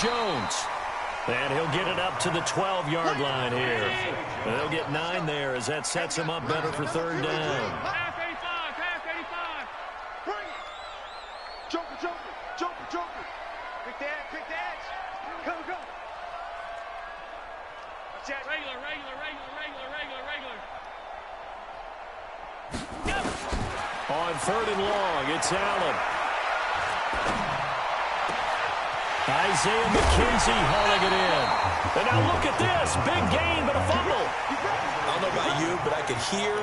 Jones. And he'll get it up to the 12-yard line here. And they'll get 9 there as that sets him up better for third down. Half 85, half 85. Bring it. Joker, joker, joker, joker. Quick dash. Go. Regular. On third and long, it's Allen. Isaiah McKenzie hauling it in. And now look at this. Big gain, but a fumble. I don't know about you, but I could hear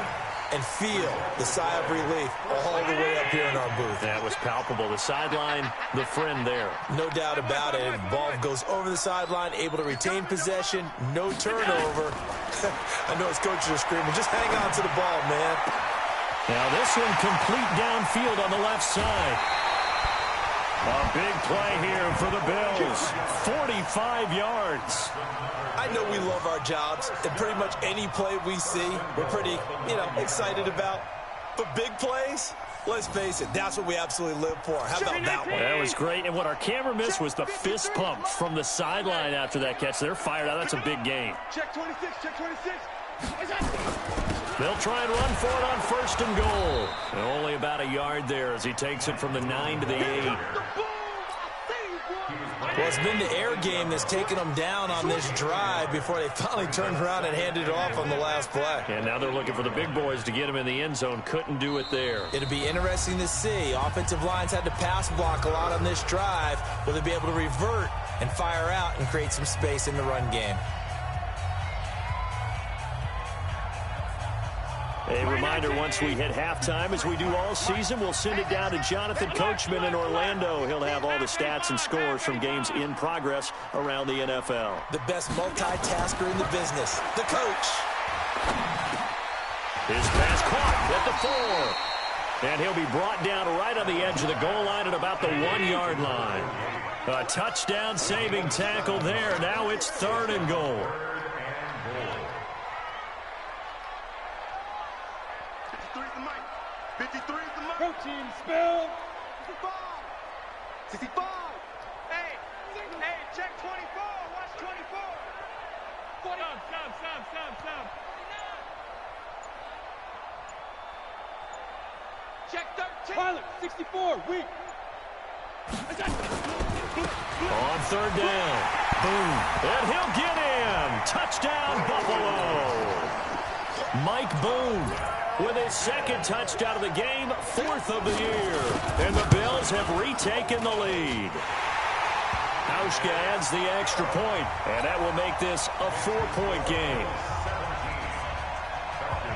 and feel the sigh of relief all the way up here in our booth. That was palpable. The sideline, the friend there. No doubt about it. Ball goes over the sideline, able to retain possession, no turnover. I know his coaches are screaming, just hang on to the ball, man. Now this one complete downfield on the left side. A big play here for the Bills. 45 yards. I know we love our jobs, and pretty much any play we see, we're pretty, excited about. But big plays, let's face it, that's what we absolutely live for. How about that one? That was great, and what our camera missed was the fist pump from the sideline after that catch. They're fired out. That's a big gain. Check 26. They'll try and run for it on first and goal. And only about a yard there as he takes it from the 9 to the 8. Well, it's been the air game that's taken them down on this drive before they finally turned around and handed it off on the last play. And now they're looking for the big boys to get him in the end zone. Couldn't do it there. It'll be interesting to see. Offensive lines had to pass block a lot on this drive. Will they be able to revert and fire out and create some space in the run game? A reminder, once we hit halftime, as we do all season, we'll send it down to Jonathan Coachman in Orlando. He'll have all the stats and scores from games in progress around the NFL. The best multitasker in the business, the coach. His pass caught at the 4. And he'll be brought down right on the edge of the goal line at about the 1-yard line. A touchdown saving tackle there. Now it's third and goal. 53 is the mic. Protein spill. 65. Hey, check 24. Watch 24. Stop. Check 13. Pilot, 64, weak. On third down. Boom. And he'll get in. Touchdown, Buffalo. Mike Boone with his second touchdown of the game, 4th of the year. And the Bills have retaken the lead. Hauschka adds the extra point, and that will make this a 4-point game.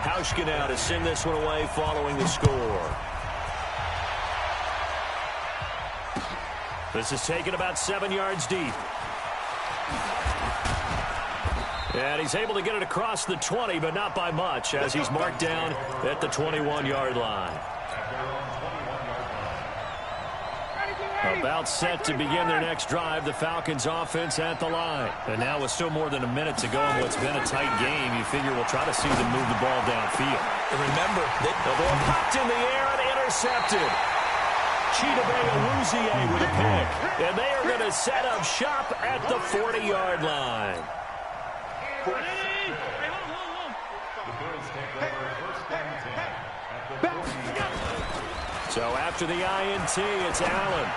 Hauschka now to send this one away following the score. This is taken about 7 yards deep. And he's able to get it across the 20, but not by much, as he's marked down at the 21-yard line. About set to begin their next drive, the Falcons offense at the line. And now with still more than a minute to go in what's been a tight game, you figure we'll try to see them move the ball downfield. And remember, the ball popped in the air and intercepted. Chidobe Awuzie with a pick. And they are going to set up shop at the 40-yard line. So after the INT, it's Allen.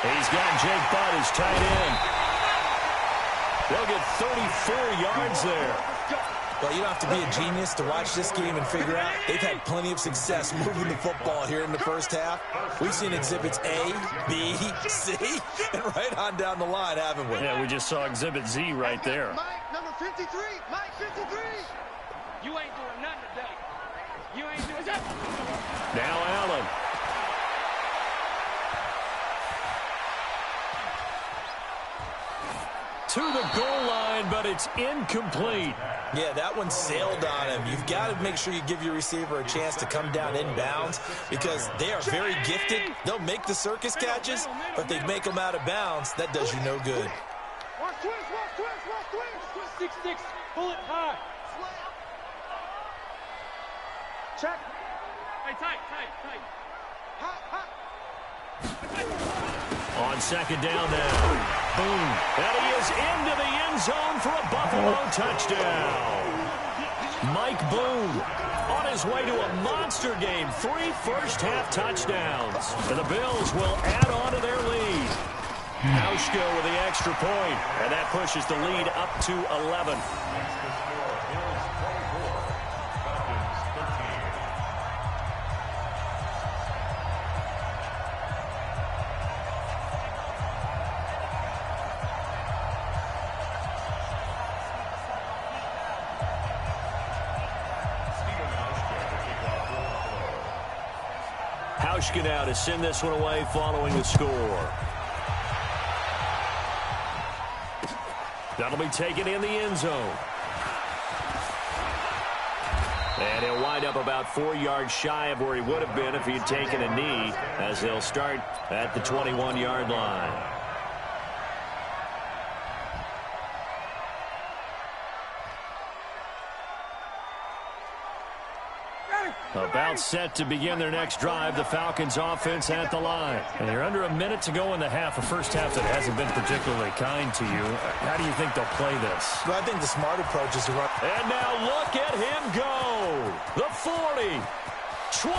He's got Jake Butt as tight end. They'll get 34 yards there. Well, you don't have to be a genius to watch this game and figure out they've had plenty of success moving the football here in the first half. We've seen exhibits A, B, C, and right on down the line, haven't we? Yeah, we just saw exhibit Z right there. Mike, number 53. Mike, 53. You ain't doing nothing today. You ain't doing that. Now Allen. To the goal line, but it's incomplete. Yeah, that one sailed on him. You've got to make sure you give your receiver a chance to come down inbounds because they are very gifted. They'll make the circus catches, but they make them out of bounds. That does you no good. Watch twist. 6-6, pull it high. Check. Hey, tight. Hot. On second down now. Boom. And he is into the end zone for a Buffalo touchdown. Mike Boone on his way to a monster game. 3 first-half touchdowns. And the Bills will add on to their lead. Hauschka with the extra point, and that pushes the lead up to 11. Hauschka now to send this one away following the score. That'll be taken in the end zone. And he'll wind up about 4 yards shy of where he would have been if he had taken a knee, as they'll start at the 21-yard line. About set to begin their next drive, the Falcons offense at the line. And you're under a minute to go in the half, a first half that hasn't been particularly kind to you. How do you think they'll play this? Well, I think the smart approach is to run. And now look at him go. The 40, 20,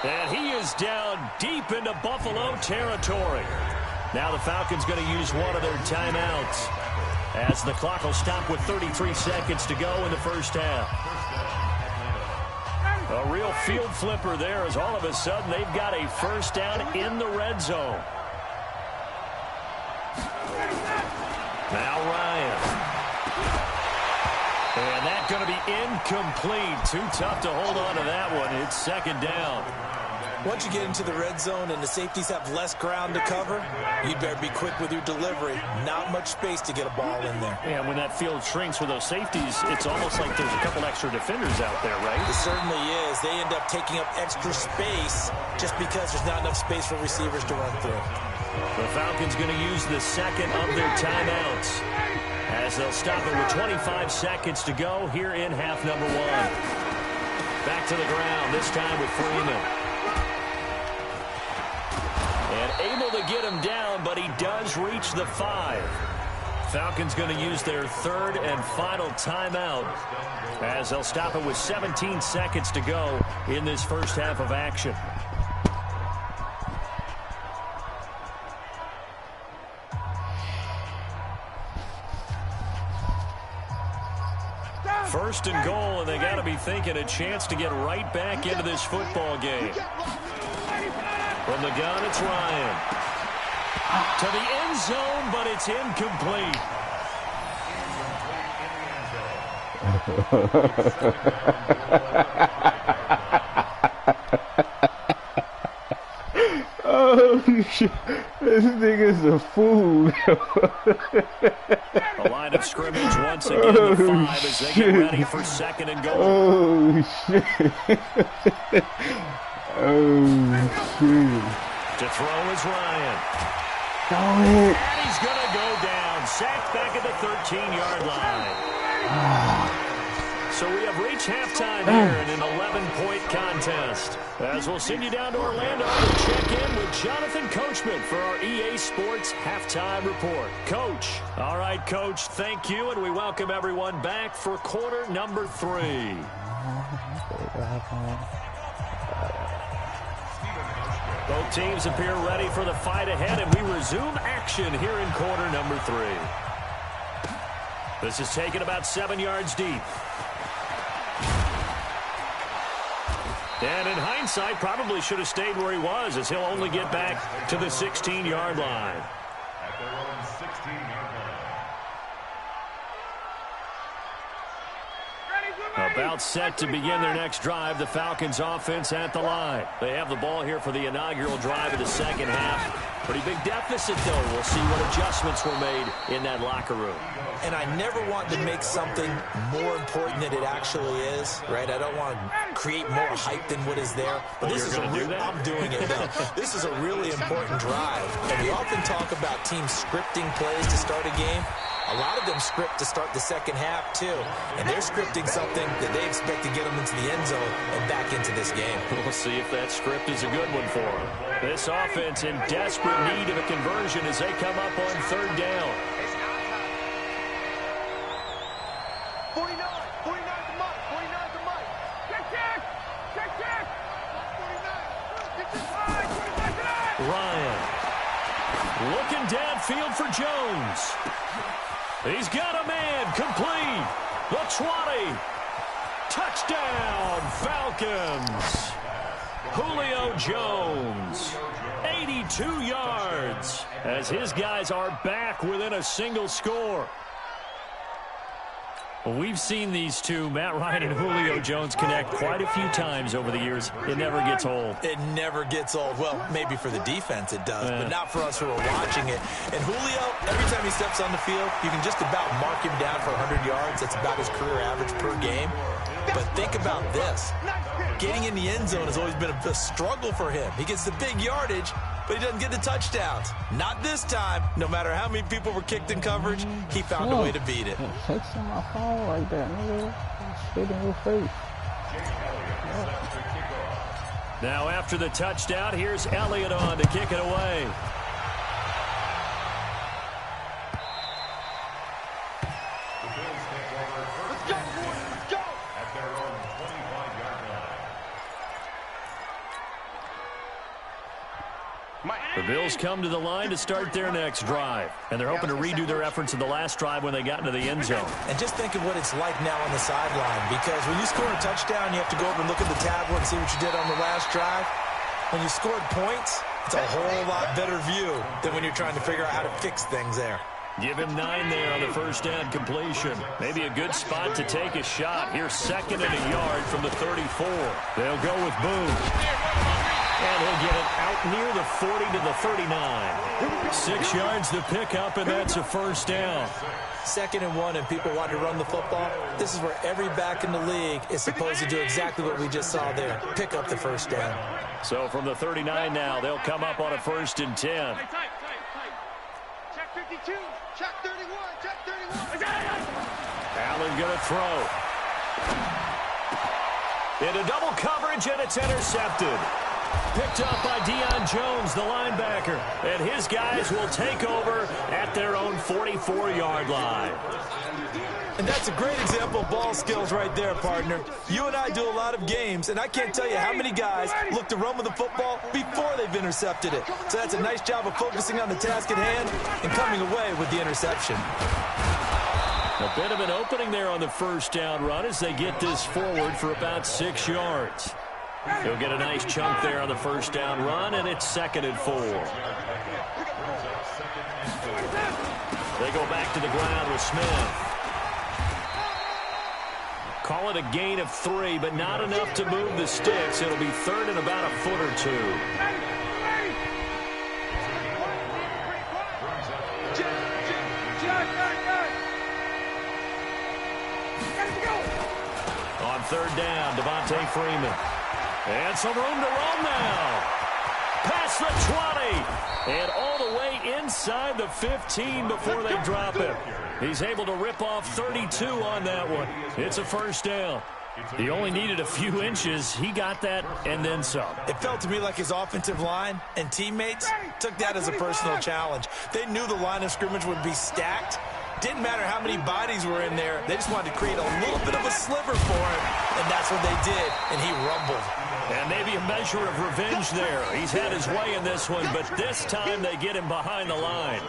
and he is down deep into Buffalo territory. Now the Falcons going to use one of their timeouts, as the clock will stop with 33 seconds to go in the first half. A real field flipper there, as all of a sudden they've got a first down in the red zone. Now Ryan. And that's going to be incomplete. Too tough to hold on to that one. It's second down. Once you get into the red zone and the safeties have less ground to cover, you better be quick with your delivery. Not much space to get a ball in there. Yeah, when that field shrinks with those safeties, it's almost like there's a couple extra defenders out there, right? It certainly is. They end up taking up extra space just because there's not enough space for receivers to run through. The Falcons going to use the second of their timeouts, as they'll stop it with 25 seconds to go here in half number 1. Back to the ground, this time with Freeman. And able to get him down, but he does reach the 5. Falcons going to use their third and final timeout, as they'll stop it with 17 seconds to go in this first half of action. First and goal, and they got to be thinking a chance to get right back into this football game. From the gun, it's Ryan. To the end zone, but it's incomplete. Oh, shit. This nigga's a fool. The line of scrimmage once again, the 5 as they get ready for second and goal. Oh, shit. Oh, shit. To throw is Ryan. Throw it. And he's going to go down. Sacked back at the 13-yard line. So we have reached halftime here in an 11-point contest. As we'll send you down to Orlando to check in with Jonathan Coachman for our EA Sports Halftime Report. Coach. All right, Coach, thank you, and we welcome everyone back for quarter number 3. Both teams appear ready for the fight ahead, and we resume action here in quarter number 3. This is taken about 7 yards deep. And in hindsight, probably should have stayed where he was, as he'll only get back to the 16-yard line. About set to begin their next drive, the Falcons offense at the line. They have the ball here for the inaugural drive of the second half. Pretty big deficit, though. We'll see what adjustments were made in that locker room. And I never want to make something more important than it actually is, right? I don't want to create more hype than what is there. But this is I'm doing it now. This is a really important drive. And we often talk about teams scripting plays to start a game. A A lot of them script to start the second half, too. And they're scripting something that they expect to get them into the end zone and back into this game. We'll see if that script is a good one for them. This offense in desperate need of a conversion as they come up on third down. 49 to Mike. 49 to Mike. Check. 49. Ryan looking downfield for Jones. He's got a man complete. The 20. Touchdown, Falcons. Julio Jones, 82 yards, as his guys are back within a single score. Well, we've seen these two, Matt Ryan and Julio Jones, connect quite a few times over the years. It never gets old. It never gets old. Well, maybe for the defense it does, but not for us who are watching it. And Julio, every time he steps on the field, you can just about mark him down for 100 yards. That's about his career average per game. But think about this. Getting in the end zone has always been a struggle for him. He gets the big yardage, but he doesn't get the touchdowns. Not this time. No matter how many people were kicked in coverage, he found a way to beat it. Texting my phone like that, nigga. Straight in your face. Now after the touchdown, here's Elliott on to kick it away. The Bills come to the line to start their next drive, and they're hoping to redo their efforts in the last drive when they got into the end zone. And just think of what it's like now on the sideline, because when you score a touchdown, you have to go over and look at the tablet and see what you did on the last drive. When you scored points, it's a whole lot better view than when you're trying to figure out how to fix things there. Give him 9 there on the first down completion. Maybe a good spot to take a shot. Here's second and a yard from the 34. They'll go with Boone. And he'll get it out near the 40 to the 39. 6 yards to pick up, and that's a first down. 2nd and 1, and people want to run the football. This is where every back in the league is supposed to do exactly what we just saw there. Pick up the first down. So from the 39 now, they'll come up on a 1st and 10. Check 52. Check 31. Check 31. Allen going to throw. Into double coverage, and it's intercepted. Picked up by Deion Jones, the linebacker. And his guys will take over at their own 44-yard line. And that's a great example of ball skills right there, partner. You and I do a lot of games, and I can't tell you how many guys look to run with the football before they've intercepted it. So that's a nice job of focusing on the task at hand and coming away with the interception. A bit of an opening there on the first down run as they get this forward for about 6 yards. He'll get a nice chunk there on the first down run, and it's 2nd and 4. They go back to the ground with Smith. Call it a gain of 3, but not enough to move the sticks. It'll be 3rd and about a foot or 2. On 3rd down, Devontae Freeman. And some room to run now. Past the 20. And all the way inside the 15 before they drop it. He's able to rip off 32 on that one. It's a first down. He only needed a few inches. He got that and then some. It felt to me like his offensive line and teammates took that as a personal challenge. They knew the line of scrimmage would be stacked. Didn't matter how many bodies were in there. They just wanted to create a little bit of a sliver for him, and that's what they did, and he rumbled. And maybe a measure of revenge there. He's had his way in this one, but this time they get him behind the line.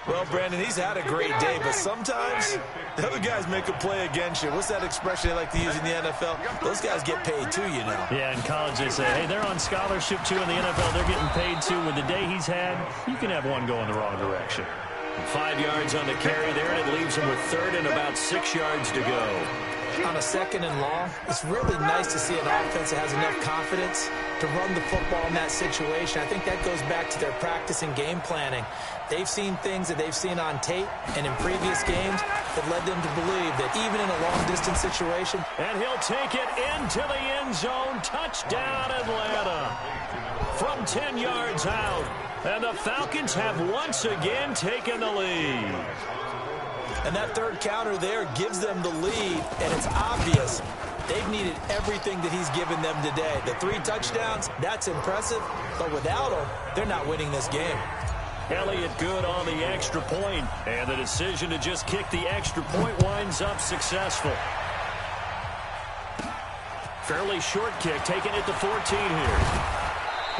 Well, Brandon, he's had a great day, but sometimes the other guys make a play against you. What's that expression they like to use in the NFL? Those guys get paid too, you know. Yeah, in college they say, hey, they're on scholarship too. In the NFL, they're getting paid too. With the day he's had, you can have one go in the wrong direction. 5 yards on the carry there, and it leaves him with 3rd and about 6 yards to go. On a 2nd and long, it's really nice to see an offense that has enough confidence to run the football in that situation. I think that goes back to their practice and game planning. They've seen things that they've seen on tape and in previous games that led them to believe that even in a long-distance situation. And he'll take it into the end zone. Touchdown, Atlanta. From 10 yards out. And the Falcons have once again taken the lead. And that third counter there gives them the lead, and it's obvious they've needed everything that he's given them today. The 3 touchdowns, that's impressive, but without him, they're not winning this game. Elliott good on the extra point, and the decision to just kick the extra point winds up successful. Fairly short kick, taking it to 14 here.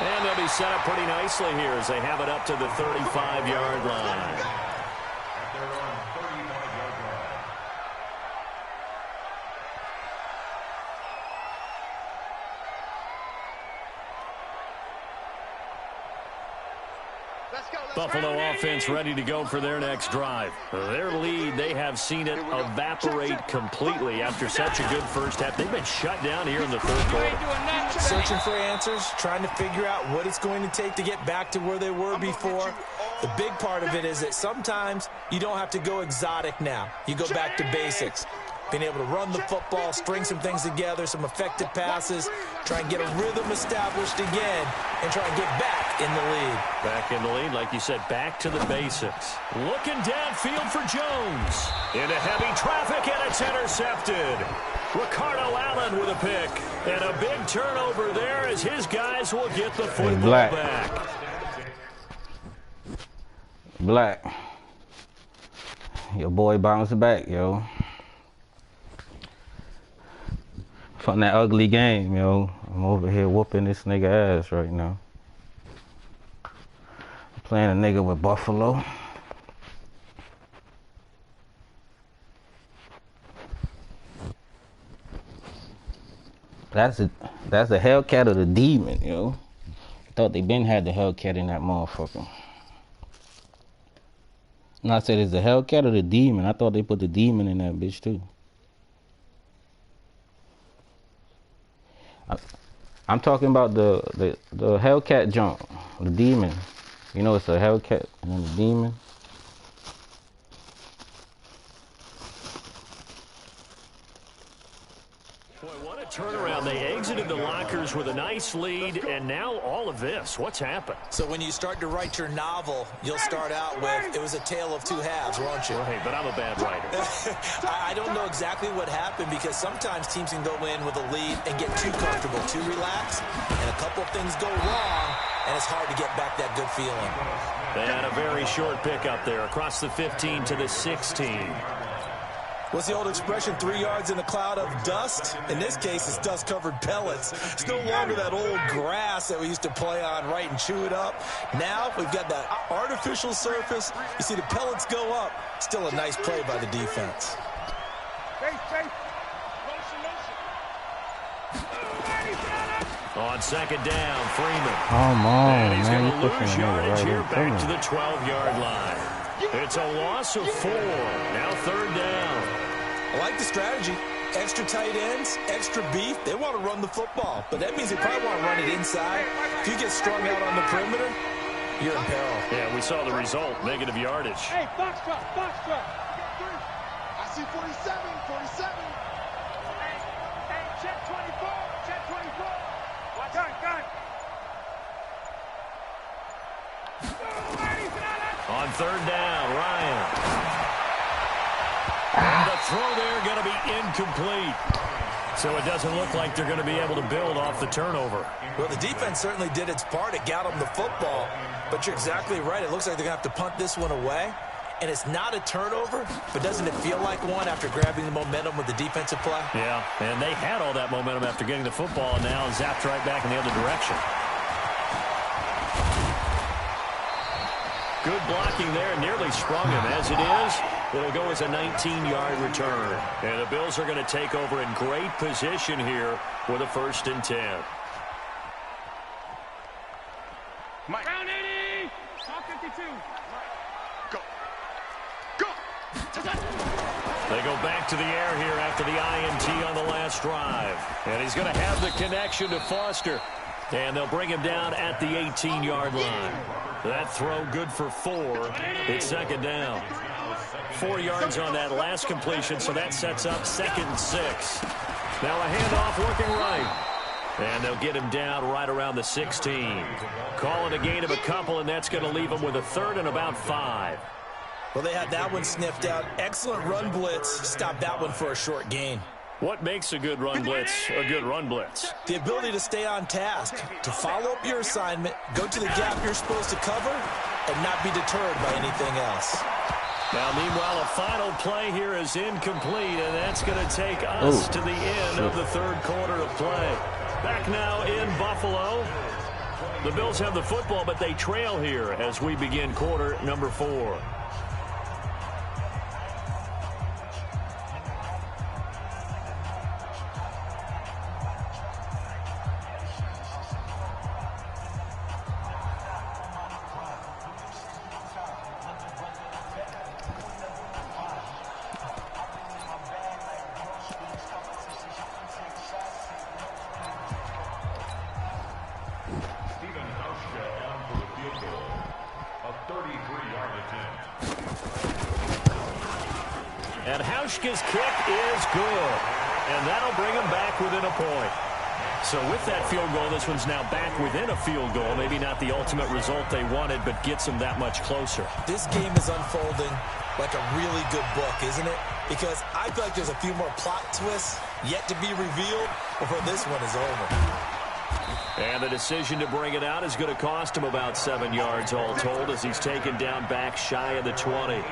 And they'll be set up pretty nicely here as they have it up to the 35-yard line. Buffalo offense ready to go for their next drive. Their lead, they have seen it evaporate completely after such a good first half. They've been shut down here in the third quarter. Searching for answers, trying to figure out what it's going to take to get back to where they were before. The big part of it is that sometimes you don't have to go exotic now. You go back to basics. Being able to run the football, string some things together, some effective passes, try and get a rhythm established again, and try and get back in the lead. Back in the lead, like you said, back to the basics. Looking downfield for Jones. Into heavy traffic, and it's intercepted. Ricardo Allen with a pick. And a big turnover there as his guys will get the football back. Black. Your boy bounced back, yo. From that ugly game, yo. I'm over here whooping this nigga ass right now. I'm playing a nigga with Buffalo. That's a Hellcat or the Demon, yo. I thought they been had the Hellcat in that motherfucker. And I said, is the Hellcat or the Demon? I thought they put the Demon in that bitch too. I'm talking about the Hellcat jump, the Demon. You know, it's a Hellcat and then the Demon. Boy, what a turnaround. They exited the lockers with a nice lead, and now all of this. What's happened? So when you start to write your novel, you'll start out with, it was a tale of 2 halves, won't you? Hey, but I'm a bad writer. I don't know exactly what happened, because sometimes teams can go in with a lead and get too comfortable, too relaxed, and a couple of things go wrong, and it's hard to get back that good feeling. They had a very short pickup there across the 15 to the 16. What's the old expression, 3 yards in a cloud of dust? In this case, it's dust-covered pellets. It's no longer that old grass that we used to play on, right, and chew it up. Now we've got that artificial surface. You see the pellets go up. Still a nice play by the defense. On second down, Freeman. Come on, and he's man. going to lose yardage here back me. to the 12-yard line. It's a loss of 4. Now third down. I like the strategy. Extra tight ends, extra beef. They want to run the football, but that means they probably want to run it inside. If you get strung out on the perimeter, you're in peril. Yeah, we saw the result, negative yardage. Hey, box truck, box truck. I see 47, 47. Hey, check 24, check 24. Watch out, gun. On third down, Ryan. And the throw there going to be incomplete. So it doesn't look like they're going to be able to build off the turnover. Well, the defense certainly did its part. It got them the football. But you're exactly right. It looks like they're going to have to punt this one away. And it's not a turnover, but doesn't it feel like one after grabbing the momentum with the defensive play? Yeah, and they had all that momentum after getting the football, and now zapped right back in the other direction. Good blocking there, nearly sprung him. As it is, it'll go as a 19-yard return. And the Bills are going to take over in great position here with a 1st and 10. Mike. Round 80. All 52. Go. Go. They go back to the air here after the INT on the last drive. And he's going to have the connection to Foster. And they'll bring him down at the 18-yard line. That throw good for 4. It's second down. 4 yards on that last completion, so that sets up 2nd and 6. Now a handoff working right. And they'll get him down right around the 16. Calling a gain of a couple, and that's going to leave him with a 3rd and about 5. Well, they had that one sniffed out. Excellent run blitz. Stopped that one for a short gain. What makes a good run blitz a good run blitz? The ability to stay on task, to follow up your assignment, go to the gap you're supposed to cover, and not be deterred by anything else. Now, meanwhile, a final play here is incomplete, and that's going to take us to the end of the third quarter of play. Back now in Buffalo. The Bills have the football, but they trail here as we begin quarter number 4. And Hauschka's kick is good. And that'll bring them back within a point. So with that field goal, this one's now back within a field goal. Maybe not the ultimate result they wanted, but gets them that much closer. This game is unfolding like a really good book, isn't it? Because I feel like there's a few more plot twists yet to be revealed before this one is over. And the decision to bring it out is going to cost him about 7 yards all told as he's taken down back shy of the 20.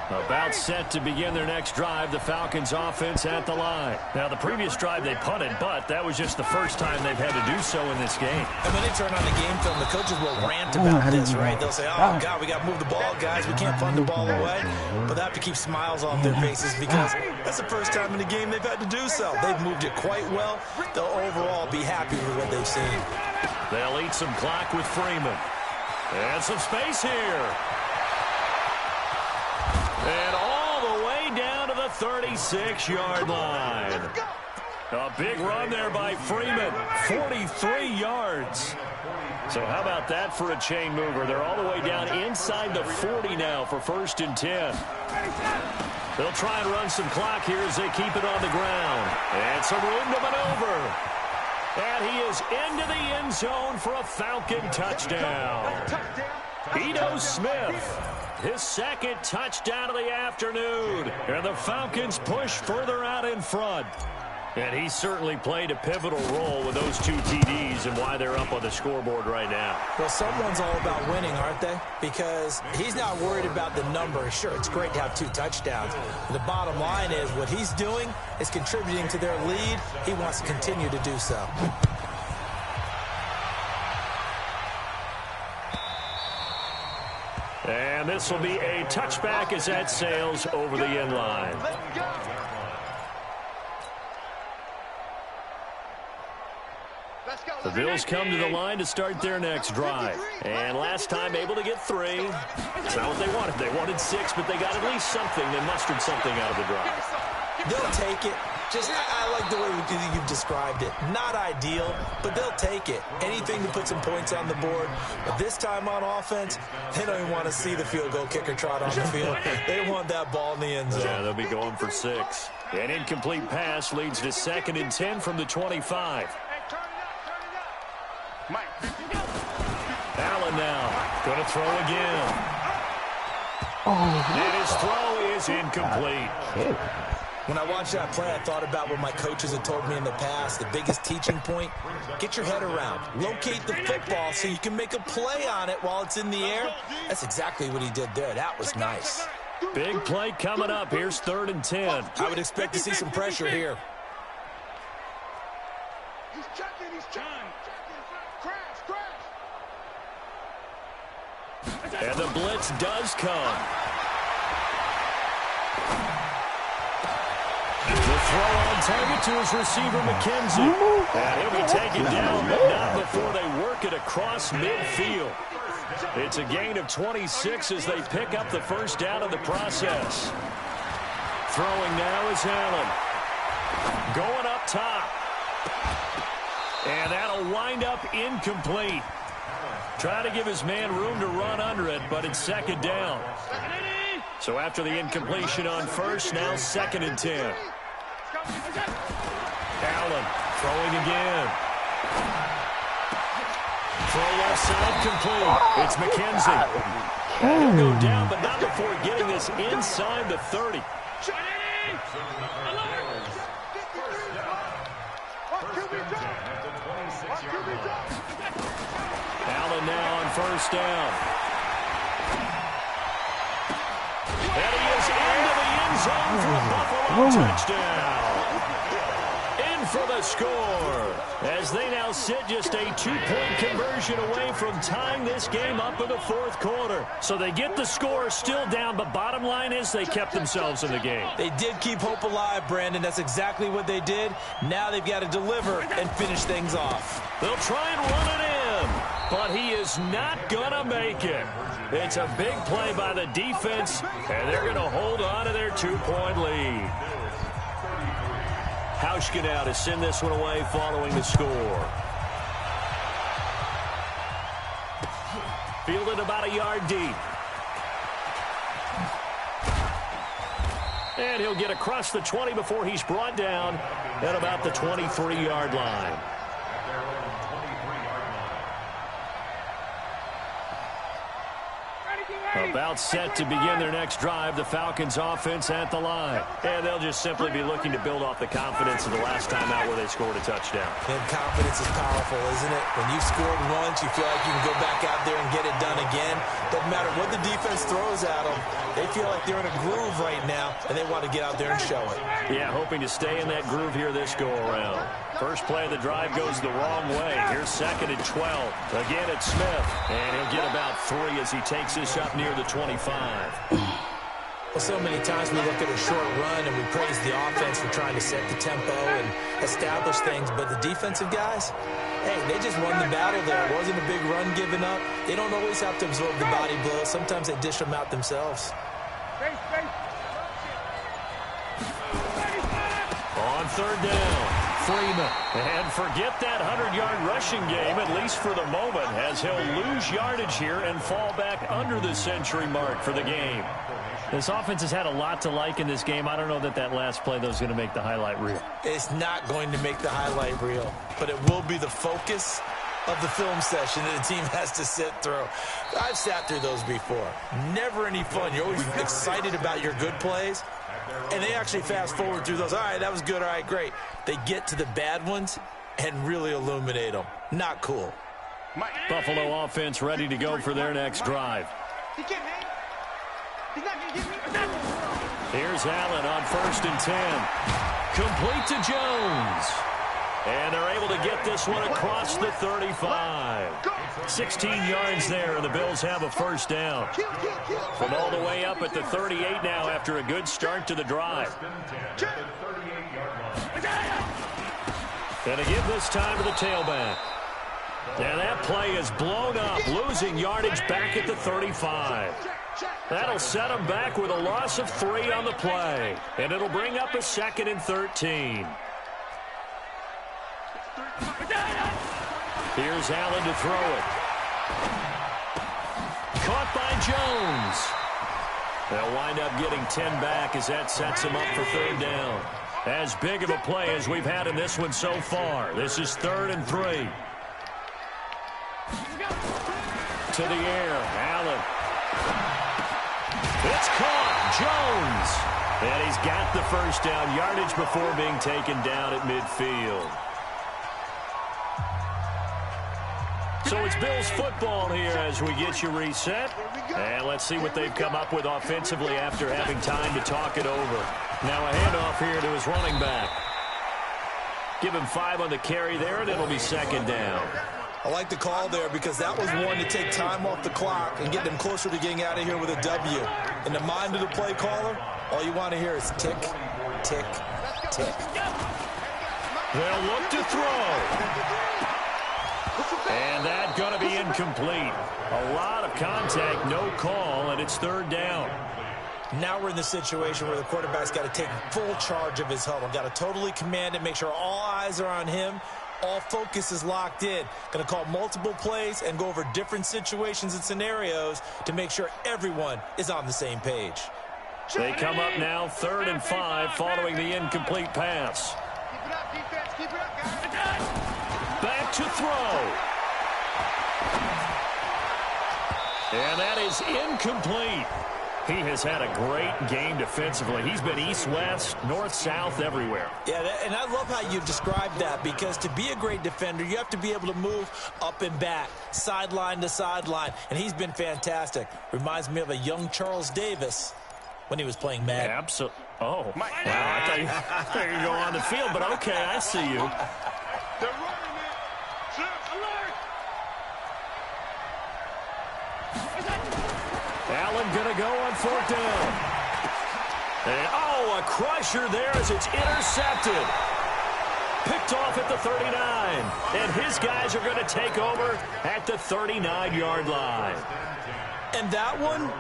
About set to begin their next drive, the Falcons offense at the line. Now, the previous drive they punted, but that was just the first time they've had to do so in this game. And when they turn on the game film, the coaches will rant about this, right? They'll say, oh, God, we got to move the ball, guys. We can't punt the ball away. But they have to keep smiles off their faces because that's the first time in the game they've had to do so. They've moved it quite well. They'll overall be happy with what they've seen. They'll eat some clock with Freeman. And some space here. And all the way down to the 36-yard line. A big run there by Freeman. 43 yards. So how about that for a chain mover? They're all the way down inside the 40 now for 1st and 10. They'll try and run some clock here as they keep it on the ground. And some room to maneuver. And he is into the end zone for a Falcon touchdown. Ito Smith. His second touchdown of the afternoon. And the Falcons push further out in front. And he certainly played a pivotal role with those 2 TDs and why they're up on the scoreboard right now. Well, someone's all about winning, aren't they? Because he's not worried about the number. Sure, it's great to have 2 touchdowns. The bottom line is what he's doing is contributing to their lead. He wants to continue to do so. And this will be a touchback as that sails over the end line. The Bills come to the line to start their next drive. And last time able to get 3. It's not what they wanted. They wanted 6, but they got at least something. They mustered something out of the drive. They'll take it. Just, I like the way you've described it. Not ideal, but they'll take it. Anything to put some points on the board. But this time on offense, they don't even want to see the field goal kicker trot on the field. They want that ball in the end zone. Yeah, they'll be going for 6. An incomplete pass leads to 2nd and 10 from the 25. Allen now going to throw again. And his throw is incomplete. When I watched that play, I thought about what my coaches had told me in the past. The biggest teaching point, get your head around. Locate the football so you can make a play on it while it's in the air. That's exactly what he did there. That was nice. Big play coming up. Here's 3rd and 10. I would expect to see some pressure here. He's checking, he's checking. Crash. And the blitz does come. The throw on target to his receiver, McKenzie. And he'll be taken down, but not before they work it across midfield. It's a gain of 26 as they pick up the first down in the process. Throwing now is Allen. Going up top. And that'll wind up incomplete. Trying to give his man room to run under it, but it's 2nd down. So after the incompletion on 1st, now 2nd and 10. Allen throwing again. Throw left side complete. It's McKenzie. And he'll go down, but not before getting this inside the 30. Allen now on first down. And he is into the end zone for a Buffalo touchdown. In for the score, as they now sit just a 2-point conversion away from tying this game up in the fourth quarter. So they get the score, still down, but bottom line is they kept themselves in the game. They did keep hope alive, Brandon. That's exactly what they did. Now they've got to deliver and finish things off. They'll try and run it in, but he is not going to make it. It's a big play by the defense, and they're going to hold on to their 2-point lead. Hauschka now to send this one away following the score. Fielded about a yard deep. And he'll get across the 20 before he's brought down at about the 23-yard line. About set to begin their next drive, the Falcons offense at the line. And they'll just simply be looking to build off the confidence of the last time out where they scored a touchdown. And confidence is powerful, isn't it? When you've scored once, you feel like you can go back out there and get it done again. Doesn't matter what the defense throws at them. They feel like they're in a groove right now, and they want to get out there and show it. Yeah, hoping to stay in that groove here this go-around. First play of the drive goes the wrong way. Here's 2nd and 12. Again, it's Smith. And he'll get about 3 as he takes this up near the 25. Well, so many times we look at a short run and we praise the offense for trying to set the tempo and establish things. But the defensive guys, hey, they just won the battle there. It wasn't a big run given up. They don't always have to absorb the body blows. Sometimes they dish them out themselves. On 3rd down. Freeman. And forget that 100-yard rushing game, at least for the moment, as he'll lose yardage here and fall back under the century mark for the game. This offense has had a lot to like in this game. I don't know that that last play, though, is going to make the highlight reel. It's not going to make the highlight reel, but it will be the focus of the film session that the team has to sit through. I've sat through those before. Never any fun. You're always excited about your good plays. And they actually fast forward through those. All right, that was good. All right, great. They get to the bad ones and really illuminate them. Not cool. Buffalo offense ready to go for their next drive. Here's Allen on 1st and 10. Complete to Jones. And they're able to get this one across the 35. 16 yards there, and the Bills have a first down. From all the way up at the 38 now after a good start to the drive. And to give this time to the tailback. And that play is blown up, losing yardage back at the 35. That'll set them back with a loss of 3 on the play. And it'll bring up a 2nd and 13. Here's Allen to throw it. Caught by Jones. They'll wind up getting 10 back as that sets them up for 3rd down. As big of a play as we've had in this one so far. This is 3rd and 3. To the air, Allen. It's caught, Jones. And he's got the first down, yardage before being taken down at midfield. So it's Bills football here as we get you reset. And let's see what they've come up with offensively after having time to talk it over. Now a handoff here to his running back. Give him 5 on the carry there, and it'll be 2nd down. I like the call there because that was one to take time off the clock and get them closer to getting out of here with a W. In the mind of the play caller, all you want to hear is tick, tick, tick. They'll look to throw. And that's going to be incomplete. A lot of contact, no call, and it's 3rd down. Now we're in the situation where the quarterback's got to take full charge of his huddle. Got to totally command it, make sure all eyes are on him. All focus is locked in. Going to call multiple plays and go over different situations and scenarios to make sure everyone is on the same page. They come up now 3rd and 5 following the incomplete pass. Keep it up, defense. Keep it up, guys. Back to throw. And that is incomplete. He has had a great game defensively. He's been east-west, north-south, everywhere. Yeah, and I love how you described that, because to be a great defender, you have to be able to move up and back, sideline to sideline, and he's been fantastic. Reminds me of a young Charles Davis when he was playing Madden. Absolutely. Oh, wow, I thought you were going on the field, but okay, I see you. They're running it. Chips, alert. Allen going to go on 4th down. And, oh, a crusher there as it's intercepted. Picked off at the 39. And his guys are going to take over at the 39-yard line. And that one,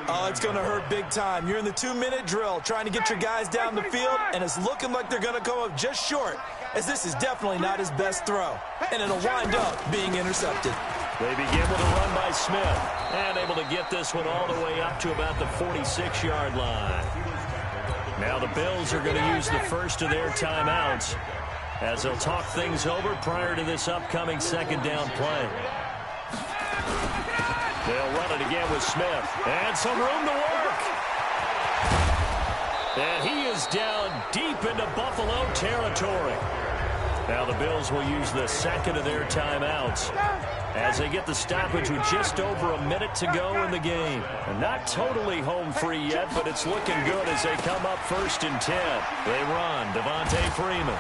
oh, it's going to hurt big time. You're in the 2-minute drill trying to get your guys down the field, and it's looking like they're going to come up just short, as this is definitely not his best throw. And it'll wind up being intercepted. They begin with a run by Smith, and able to get this one all the way up to about the 46-yard line. Now the Bills are going to use the first of their timeouts as they'll talk things over prior to this upcoming 2nd down play. They'll run it again with Smith, and some room to work. And he is down deep into Buffalo territory. Now the Bills will use the 2nd of their timeouts as they get the stoppage with just over a minute to go in the game. And not totally home free yet, but it's looking good as they come up 1st and 10. They run, Devontae Freeman.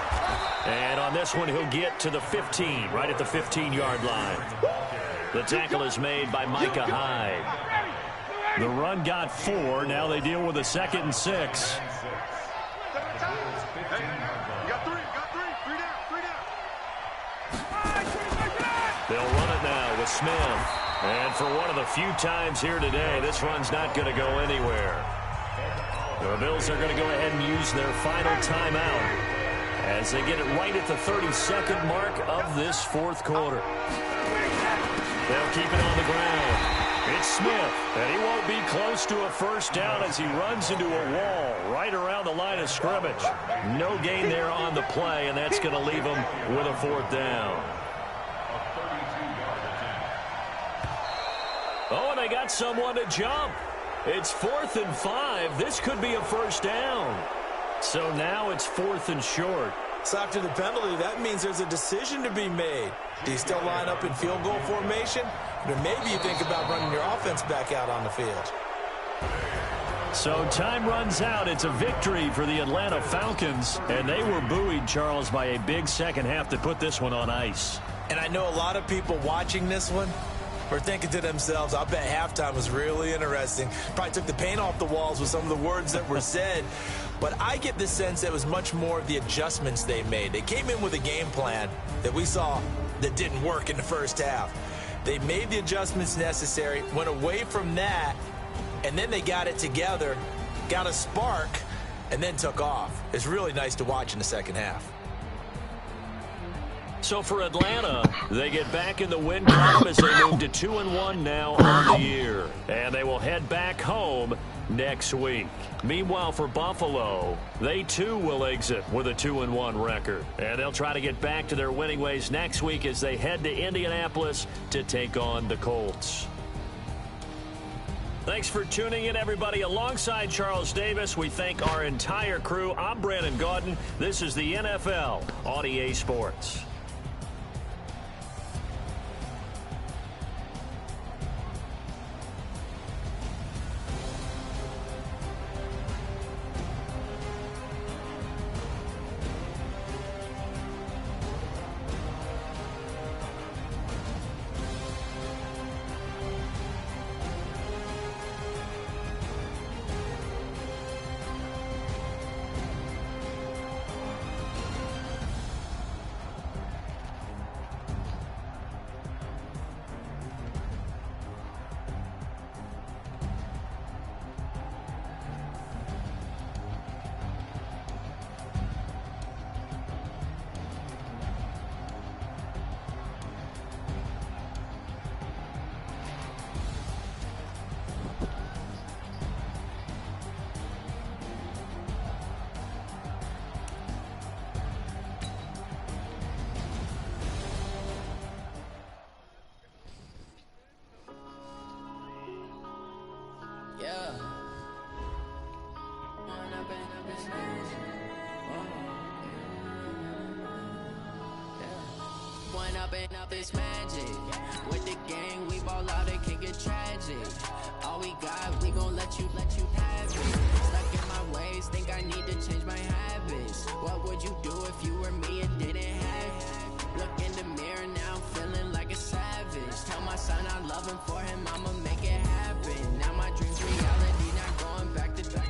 And on this one, he'll get to the 15, right at the 15-yard line. The tackle is made by Micah Hyde. The run got 4. Now they deal with a 2nd and 6. They'll run it now with Smith. And for one of the few times here today, this run's not going to go anywhere. The Bills are going to go ahead and use their final timeout as they get it right at the 32nd mark of this 4th quarter. They'll keep it on the ground. It's Smith, and he won't be close to a 1st down as he runs into a wall right around the line of scrimmage. No gain there on the play, and that's going to leave him with a 4th down. Oh, and they got someone to jump. It's 4th and 5. This could be a 1st down. So now it's 4th and short. So after the penalty, that means there's a decision to be made. Do you still line up in field goal formation? Or maybe you think about running your offense back out on the field. So time runs out. It's a victory for the Atlanta Falcons. And they were buoyed, Charles, by a big second half to put this one on ice. And I know a lot of people watching this one were thinking to themselves, I bet halftime was really interesting. Probably took the paint off the walls with some of the words that were said. But I get the sense that it was much more of the adjustments they made. They came in with a game plan that we saw that didn't work in the 1st half. They made the adjustments necessary, went away from that, and then they got it together, got a spark, and then took off. It's really nice to watch in the 2nd half. So for Atlanta, they get back in the win column as they move to 2-1 now on the year. And they will head back home next week. Meanwhile, for Buffalo, they too will exit with a 2-1 record. And they'll try to get back to their winning ways next week as they head to Indianapolis to take on the Colts. Thanks for tuning in, everybody. Alongside Charles Davis, we thank our entire crew. I'm Brandon Gaudin. This is the NFL on EA Sports. up this magic. With the gang, we ball out, it can get tragic. All we got, we gon' let you have it. Stuck in my ways, think I need to change my habits. What would you do if you were me and didn't have it? Look in the mirror now, feeling like a savage. Tell my son I love him, for him I'ma make it happen. Now my dreams reality, not going back to back.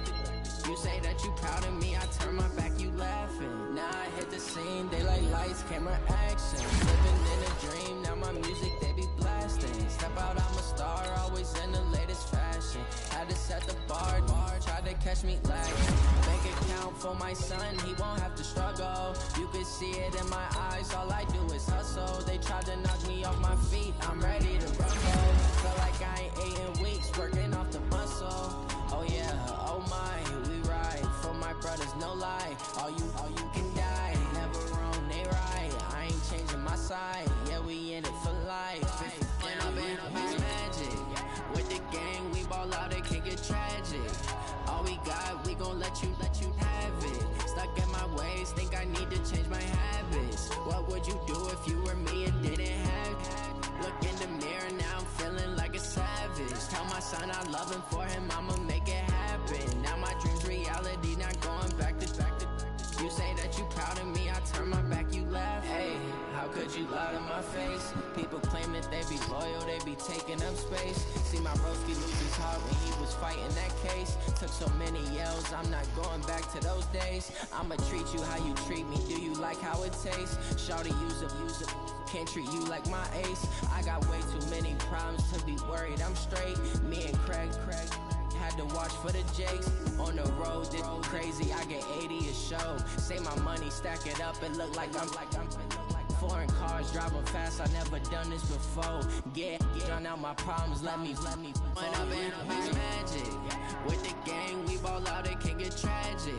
You say that you proud of me, I turn my back, you laughing. Now I hit the scene, they like lights, camera, action. Living in a dream, now my music they be blasting. Step out, I'm a star, always in the latest fashion. Had to set the bar, tried to catch me lagging. Make it count for my son, he won't have to struggle. You can see it in my eyes, all I do is hustle. They tried to knock me off my feet, I'm ready to rumble. Feel like I ain't ate in weeks, working off the muscle. Oh yeah, oh my, we ride for my brothers, no lie. All you can die, never wrong, they right. I ain't changing my side, yeah, we in it for life. And I've been magic. With the gang, we ball out, it can get tragic. All we got, we gon' let you have it. Stuck in my ways, think I need to change my habits. What would you do if you were me and didn't have it? Look in the mirror now, I'm feeling like a savage. Tell my son I love him, for him I'ma make it happen. Now my dreams reality, not going back to back. You say that you proud of me, I turn my back, you laugh. Hey, how could you lie to my face? People claim that they be loyal, they be taking up space. See my broski lose his heart when he was fighting that case. Took so many yells, I'm not going back to those days. I'ma treat you how you treat me, do you like how it tastes? Shawty, use up, can't treat you like my ace. I got way too many problems to be worried, I'm straight. Me and Craig had to watch for the Jakes. On the road, this crazy, I get 80 a show. Say my money, stack it up, it look like I'm foreign cars, driving fast, I never done this before. Get drown out my problems, let me When I've been magic. With the gang, we ball out, it can get tragic.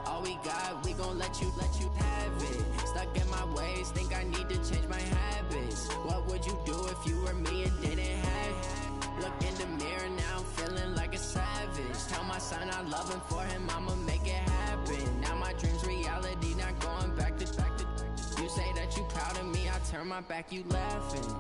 All we got, we gon' let you have it. Stuck in my ways, think I need to change my habits. What would you do if you were me and didn't have it? Look in the mirror now, I'm feeling like a savage. Tell my son I love him, for him I'ma make it happen. Now my dreams reality, not going back to back. You say that you proud of me, I turn my back, you laughing.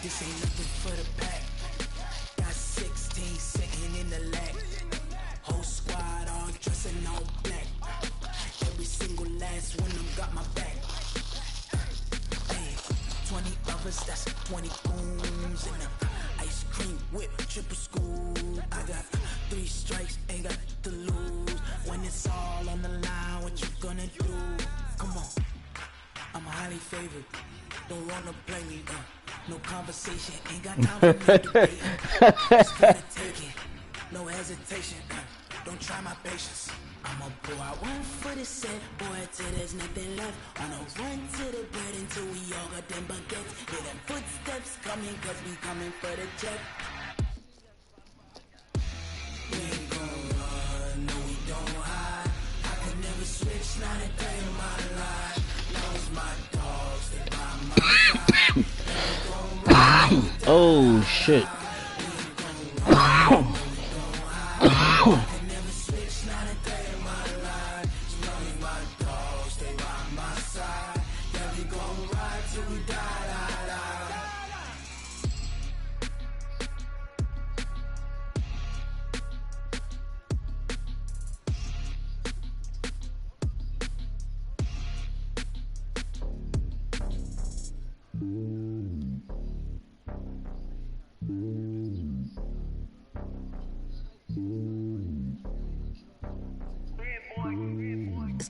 This ain't nothing for the pack. Got 16 sitting in the lag. Whole squad all dressing all black. Every single last one of them got my back. Hey, 20 of us, that's 20 goons in the ice cream whip, triple scoop. I got 3 strikes, ain't got to lose. When it's all on the line, what you gonna do? Come on, I'm highly favored. Don't wanna play me, no conversation, ain't got time for no debate. Just gotta take it, no hesitation. Don't try my patience. I'ma pour out one for the set, boy, till there's nothing left. On a run to the bread until we all got them baguettes. Hear them footsteps coming, cause we coming for the check. We ain't gon' run, no we don't hide. I could never switch, not a day in my life. Now it's my dogs, they by my side. Oh shit.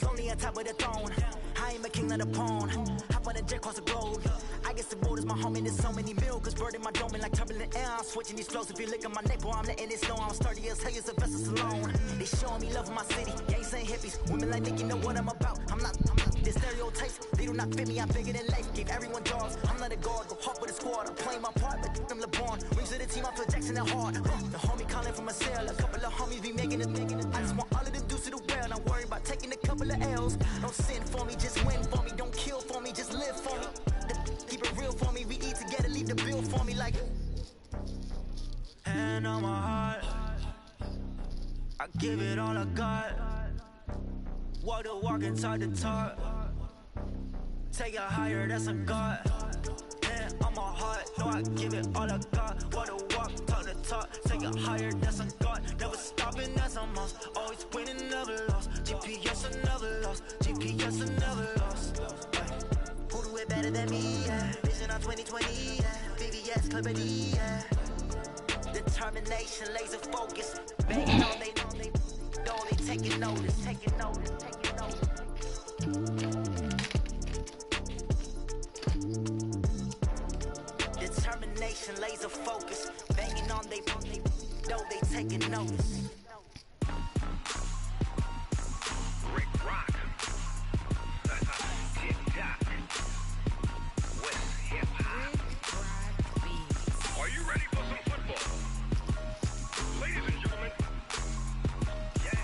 only on top of the throne. I am a king of the pawn. Hop on a jet across the globe. I guess the world is my home and there's so many milk. Bird in my dome and like turbulent air. I'm switching these flows. If you look at my neck, boy, I'm letting it snow. I'm sturdy as hell as a vessel alone. They showing me love in my city. Gangs ain't hippies. Women like Nick, you know what I'm about. I'm not the stereotypes. They do not fit me. I'm bigger than life. Gave everyone jobs. I'm not a guard. Go hard with a squad. I'm playing my part, but I'm LeBron. Rings of the team. I feel Jackson and hard. The homie calling from a cell. A couple of homies be making it. I just want all of them dudes to the well. Don't worry about taking a couple of L's. Don't sin for me, just win for me. Don't kill for me, just live for me. Keep it real for me. We eat together, leave the bill for me like. Hand on my heart, I give it all I got. Walk the walk and talk the talk. Take it higher, that's a God. Hand on my heart, no, I give it all I got. Walk the walk, talk the talk. Take it higher, that's a God. Never stopping, that's a must. Always winning, never lost. GPS, I never lost. GPS, I never lost. Who do it better than me? Yeah. Vision on 2020. Yeah. VVS, Clarity. Yeah. Determination, laser focus. Banging on they know they taking notice. Taking notice. Taking notice. Determination, laser focus. Banging on they know they taking notice. Rick Rock. TikTok. West hip hop. Are you ready for some football? Ladies and gentlemen. Yeah.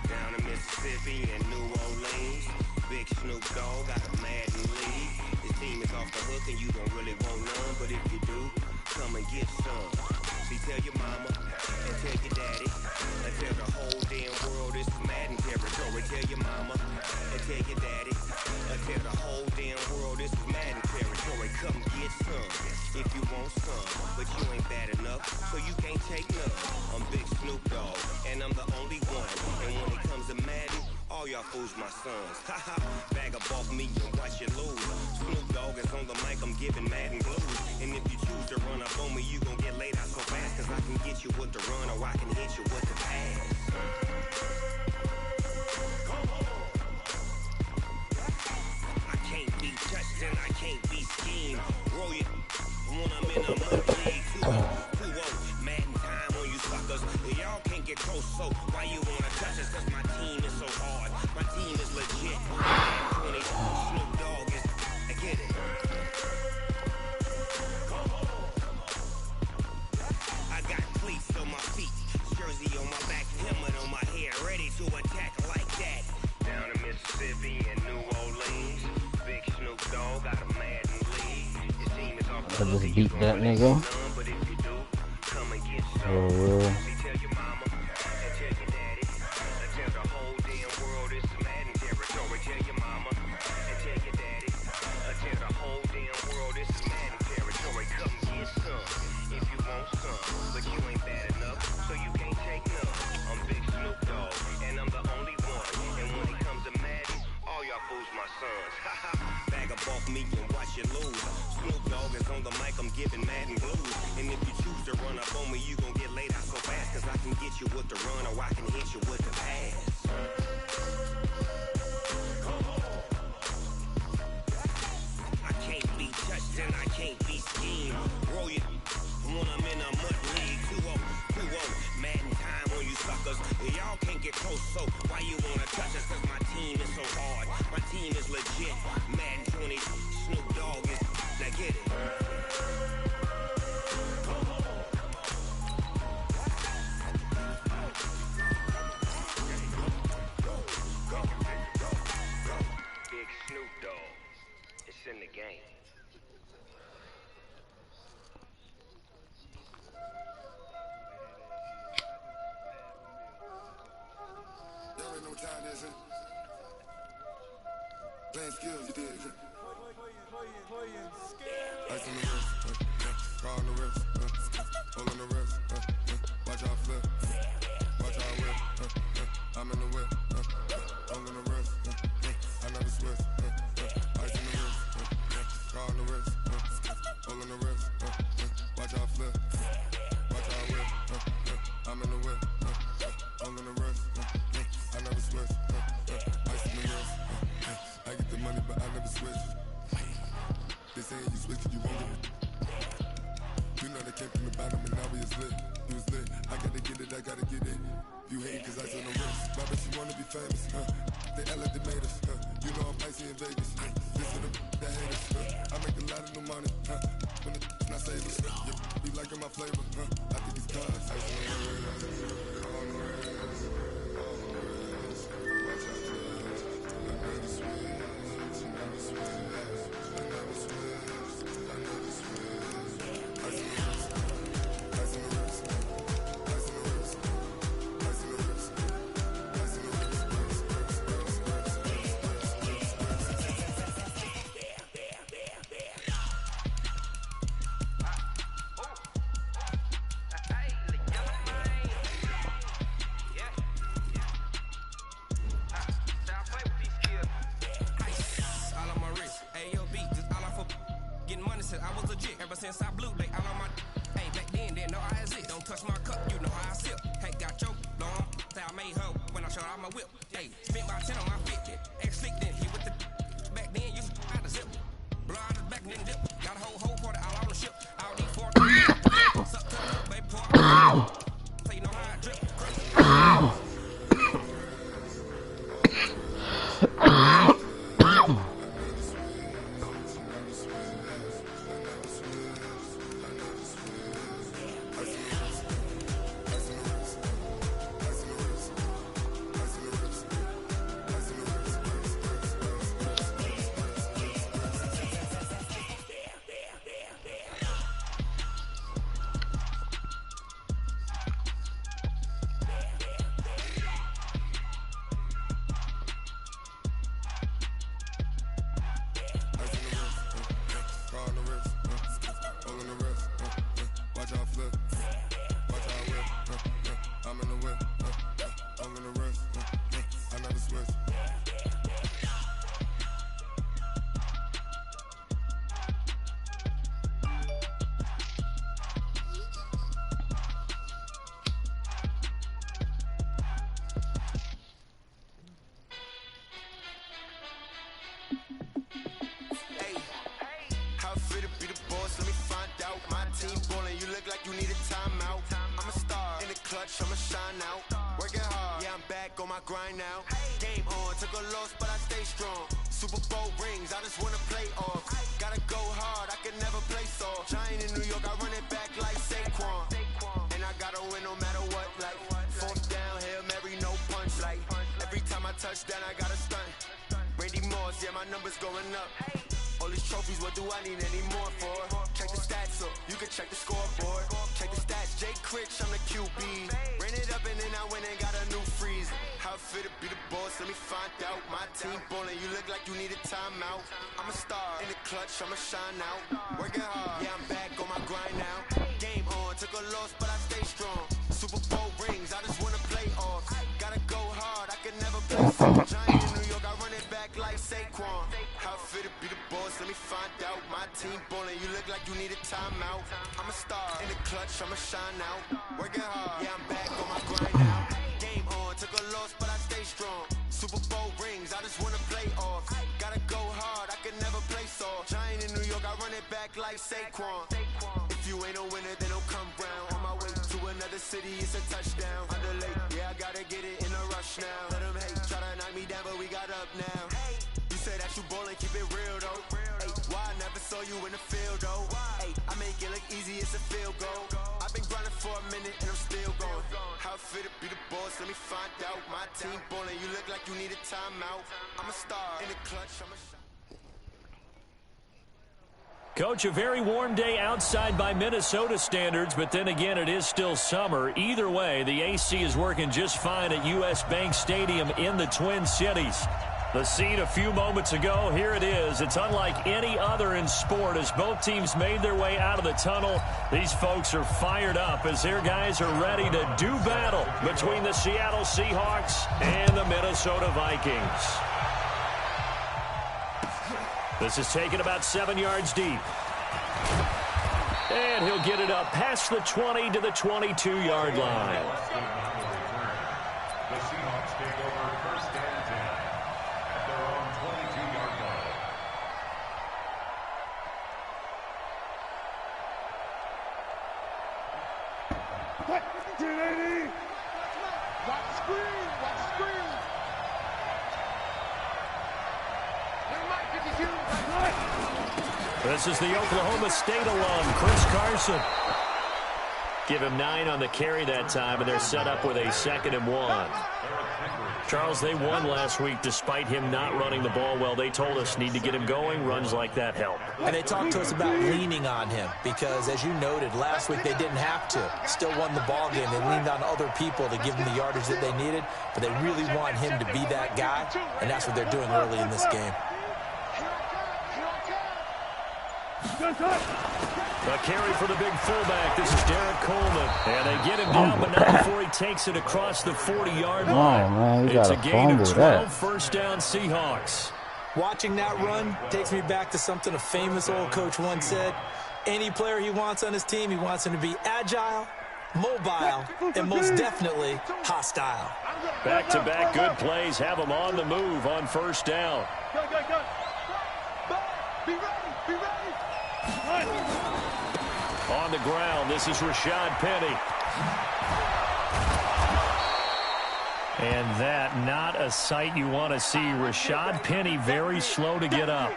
Down in Mississippi and New Orleans, Big Snoop Dogg got a Madden lead. His team is off the hook and you don't really want none, but if you do, come and get some. See, tell your mama and tell your daddy and tell the whole damn world this is Madden territory. Tell your mama and tell your daddy and tell the whole damn world this is Madden territory. Come get some if you want some, but you ain't bad enough, so you can't take none. I'm Big Snoop Dogg and I'm the only one. And when it comes to Madden, all y'all fools my sons. Haha, bag up off me and watch you lose. Snoop Dogg is on the mic, I'm giving Madden blues. And if you choose to run up on me, you gon' get laid out so fast. Cause I can get you with the run or I can hit you with the pass. I can't be touched and I can't be schemed. Roll it when I'm in a mud league. 2-0, Madden time on you suckers. Y'all can't get close, so why you wanna touch us? Cause my team is so hard. My team is legit. 20, Snoop Dogg is, I get it. I got cleats on my feet, jersey on my back, helmet on my head, ready to attack like that. Down in Mississippi and New Orleans, Big Snoop Dogg got a Madden lead. His team is off the hook. I just beat that nigga. But if you do, come and get some. Oh, Tell your mama and tell your daddy and tell the whole damn world this is Madden territory. Tell your mama and tell your daddy and tell the whole damn world this is Madden territory. Come get some if you want some, but you ain't bad enough, so you can't take none. I'm Big Snoop Dogg and I'm the only one. And when it comes to Madden, all y'all fools my sons. Bag up off me and watch you lose. Snoop Dogg is on the mic, I'm giving Madden blues. And if you choose to run up on me, you gon' get laid out so fast. Cause I can get you with the run or I can hit you with the pass. I can't be touched and I can't be schemed. Roll it when I'm in a mud league. 2-0, Madden time on you suckers. Y'all can't get close, so why you wanna touch us? Cause my team is so hard. My team is legit. Madden 20, Snoop Dogg is, now get it. Big Snoop Dogg, it's in the game. Y'all ain't no time this, huh? Playing skills, you did. Ice on the wrist, car on the wrist, hole on the wrist, watch out flip, watch out whip, I'm in the whip, hole on the wrist, I never switch, ice on the wrist, car on the wrist, hole on the wrist, watch out flip, watch out whip, switch, you won't get it. You know they came from the bottom and now we is lit. You was lit, I gotta get it, I gotta get it. You hate cause I said no risk. Why bet you wanna be famous, They act like they made us, You know I'm icy in Vegas, This is the that hate us, I make a lot of new money, When the not save us, Be liking my flavor, I think it's cars, ice on the wrist, on the wrist, on the wrist. Watch out, cuz, I never switch, I never switch, I never switch, I never switch. Ice on the wrist, ice on the wrist, ice on the wrist, ice on the wrist, ice on the wrist, All on my wrist, AOB, just all off of getting money since I was legit. Ever since I blew, they all on my. Hey, back then, didn't know I exist. Don't touch my cup, you know how I sip. Hey, got your long. Say I made her when I showed out my whip. Hey, spent about 10 on my 50. Ex-slick, then he with the. Back then, used to out the zip. Blow out his back, then dip. Got a whole party all on the ship. All these 4 suck to the hook, baby, pour out. So you know how I drip. I'ma shine out, working hard, yeah I'm back on my grind now. Game on, took a loss but I stay strong. Super Bowl rings, I just wanna play off. Gotta go hard, I can never play soft. Giant in New York, I run it back like Saquon. And I gotta win no matter what, like 4th down, Hail Mary, no punch. Like every time I touch down, I gotta stunt. Randy Moss, yeah my numbers going up. All these trophies, what do I need any more for? Check the stats up, you can check the scoreboard. Check the stats, Jake Critch, I'm the QB. Ran it up and then I went and got a new freeze. How it fit to be the boss, let me find out. My team ballin', you look like you need a timeout. I'm a star, in the clutch, I'ma shine out. Working hard, yeah I'm back on my grind now. Game on, took a loss but I stay strong. Super Bowl rings, I just wanna play off. Gotta go hard, I can never play soft. Giant in New York, I run it back like Saquon. How it fit to be the boss, let me find out. My team ballin', you look like you need a timeout. I'm a star, in the clutch, I'ma shine out. Working hard, yeah I'm back on my grind now. Game on, took a loss but I stay strong. Super Bowl rings, I just wanna play off. Gotta go hard, I can never play soft. Giant in New York, I run it back like Saquon. If you ain't a winner, then don't come round. On my way to another city, it's a touchdown. Under late, yeah I gotta get it in a rush now. Let them hate, try to knock me down, but we got up now. You say that you ballin', keep it real though. Ay, why I never saw you in the field though? Ay, I make it look easy, it's a field goal. I've been grinding for a minute and I'm still going. How it fit to be the boss, let me find out. My team ballin', you look like you need a timeout. I'm a star, in the clutch, I'm a shot. Coach, a very warm day outside by Minnesota standards, but then again, it is still summer. Either way, the AC is working just fine at U.S. Bank Stadium in the Twin Cities. The scene a few moments ago, here it is. It's unlike any other in sport as both teams made their way out of the tunnel. These folks are fired up as their guys are ready to do battle between the Seattle Seahawks and the Minnesota Vikings. This is taken about 7 yards deep. And he'll get it up past the 20 to the 22-yard line. The Seahawks take over first and 10 at their own 22-yard line. 1480. Watch the screen. Watch the screen. This is the Oklahoma State alum, Chris Carson. Give him 9 on the carry that time, and they're set up with a 2nd and 1. Charles, they won last week despite him not running the ball well. They told us need to get him going. Runs like that help. And they talked to us about leaning on him because, as you noted, last week they didn't have to. Still won the ball game. They leaned on other people to give them the yardage that they needed, but they really want him to be that guy, and that's what they're doing early in this game. A carry for the big fullback. This is Derek Coleman. And they get him down, but not before he takes it across the 40-yard line. Man, it's a gain of 12, that. first down Seahawks. Watching that run takes me back to something a famous old coach once said. Any player he wants on his team, he wants him to be agile, mobile, and most definitely hostile. Back-to-back good plays have him on the move on first down. Go. Be ready. Be ready. On the ground, this is Rashad Penny. And that, not a sight you want to see. Rashad Penny very slow to get up.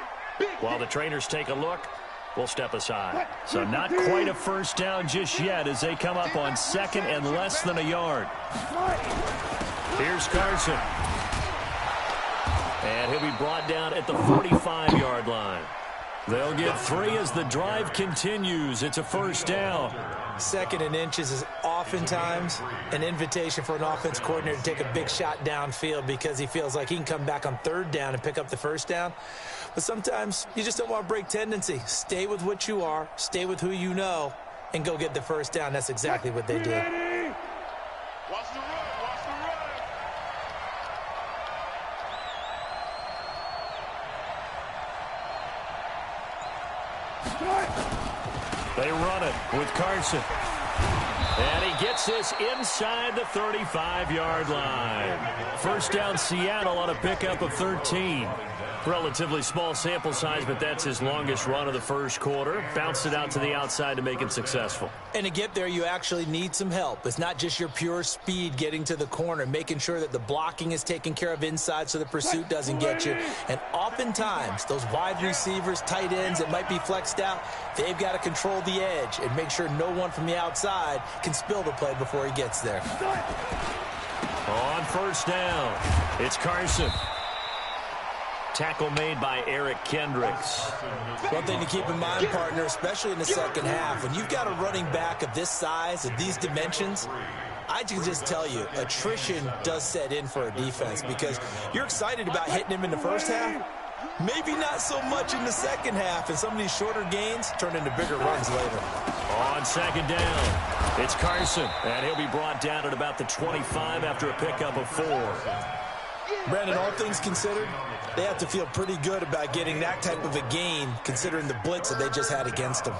While the trainers take a look, we'll step aside. So not quite a first down just yet as they come up on 2nd and less than a yard. Here's Carson. And he'll be brought down at the 45-yard line. They'll get 3 as the drive continues. It's a first down. 2nd and inches is oftentimes an invitation for an offense coordinator to take a big shot downfield because he feels like he can come back on 3rd down and pick up the first down. But sometimes you just don't want to break tendency. Stay with what you are, stay with who you know, and go get the first down. That's exactly what they did. Watch the run. Watch the run. They run it with Carson. And he gets this inside the 35-yard line. First down Seattle on a pickup of 13. Relatively small sample size, but that's his longest run of the first quarter. Bounced it out to the outside to make it successful. And to get there, you actually need some help. It's not just your pure speed getting to the corner, making sure that the blocking is taken care of inside so the pursuit doesn't get you. And oftentimes, those wide receivers, tight ends that might be flexed out, they've got to control the edge and make sure no one from the outside can spill the play before he gets there. On first down, it's Carson. Tackle made by Eric Kendricks. One thing to keep in mind, partner, especially in the second half, when you've got a running back of this size, of these dimensions, I can just tell you, attrition does set in for a defense because you're excited about hitting him in the first half. Maybe not so much in the second half, and some of these shorter gains turn into bigger runs later. On second down, it's Carson, and he'll be brought down at about the 25 after a pickup of 4. Brandon, all things considered, they have to feel pretty good about getting that type of a gain considering the blitz that they just had against them.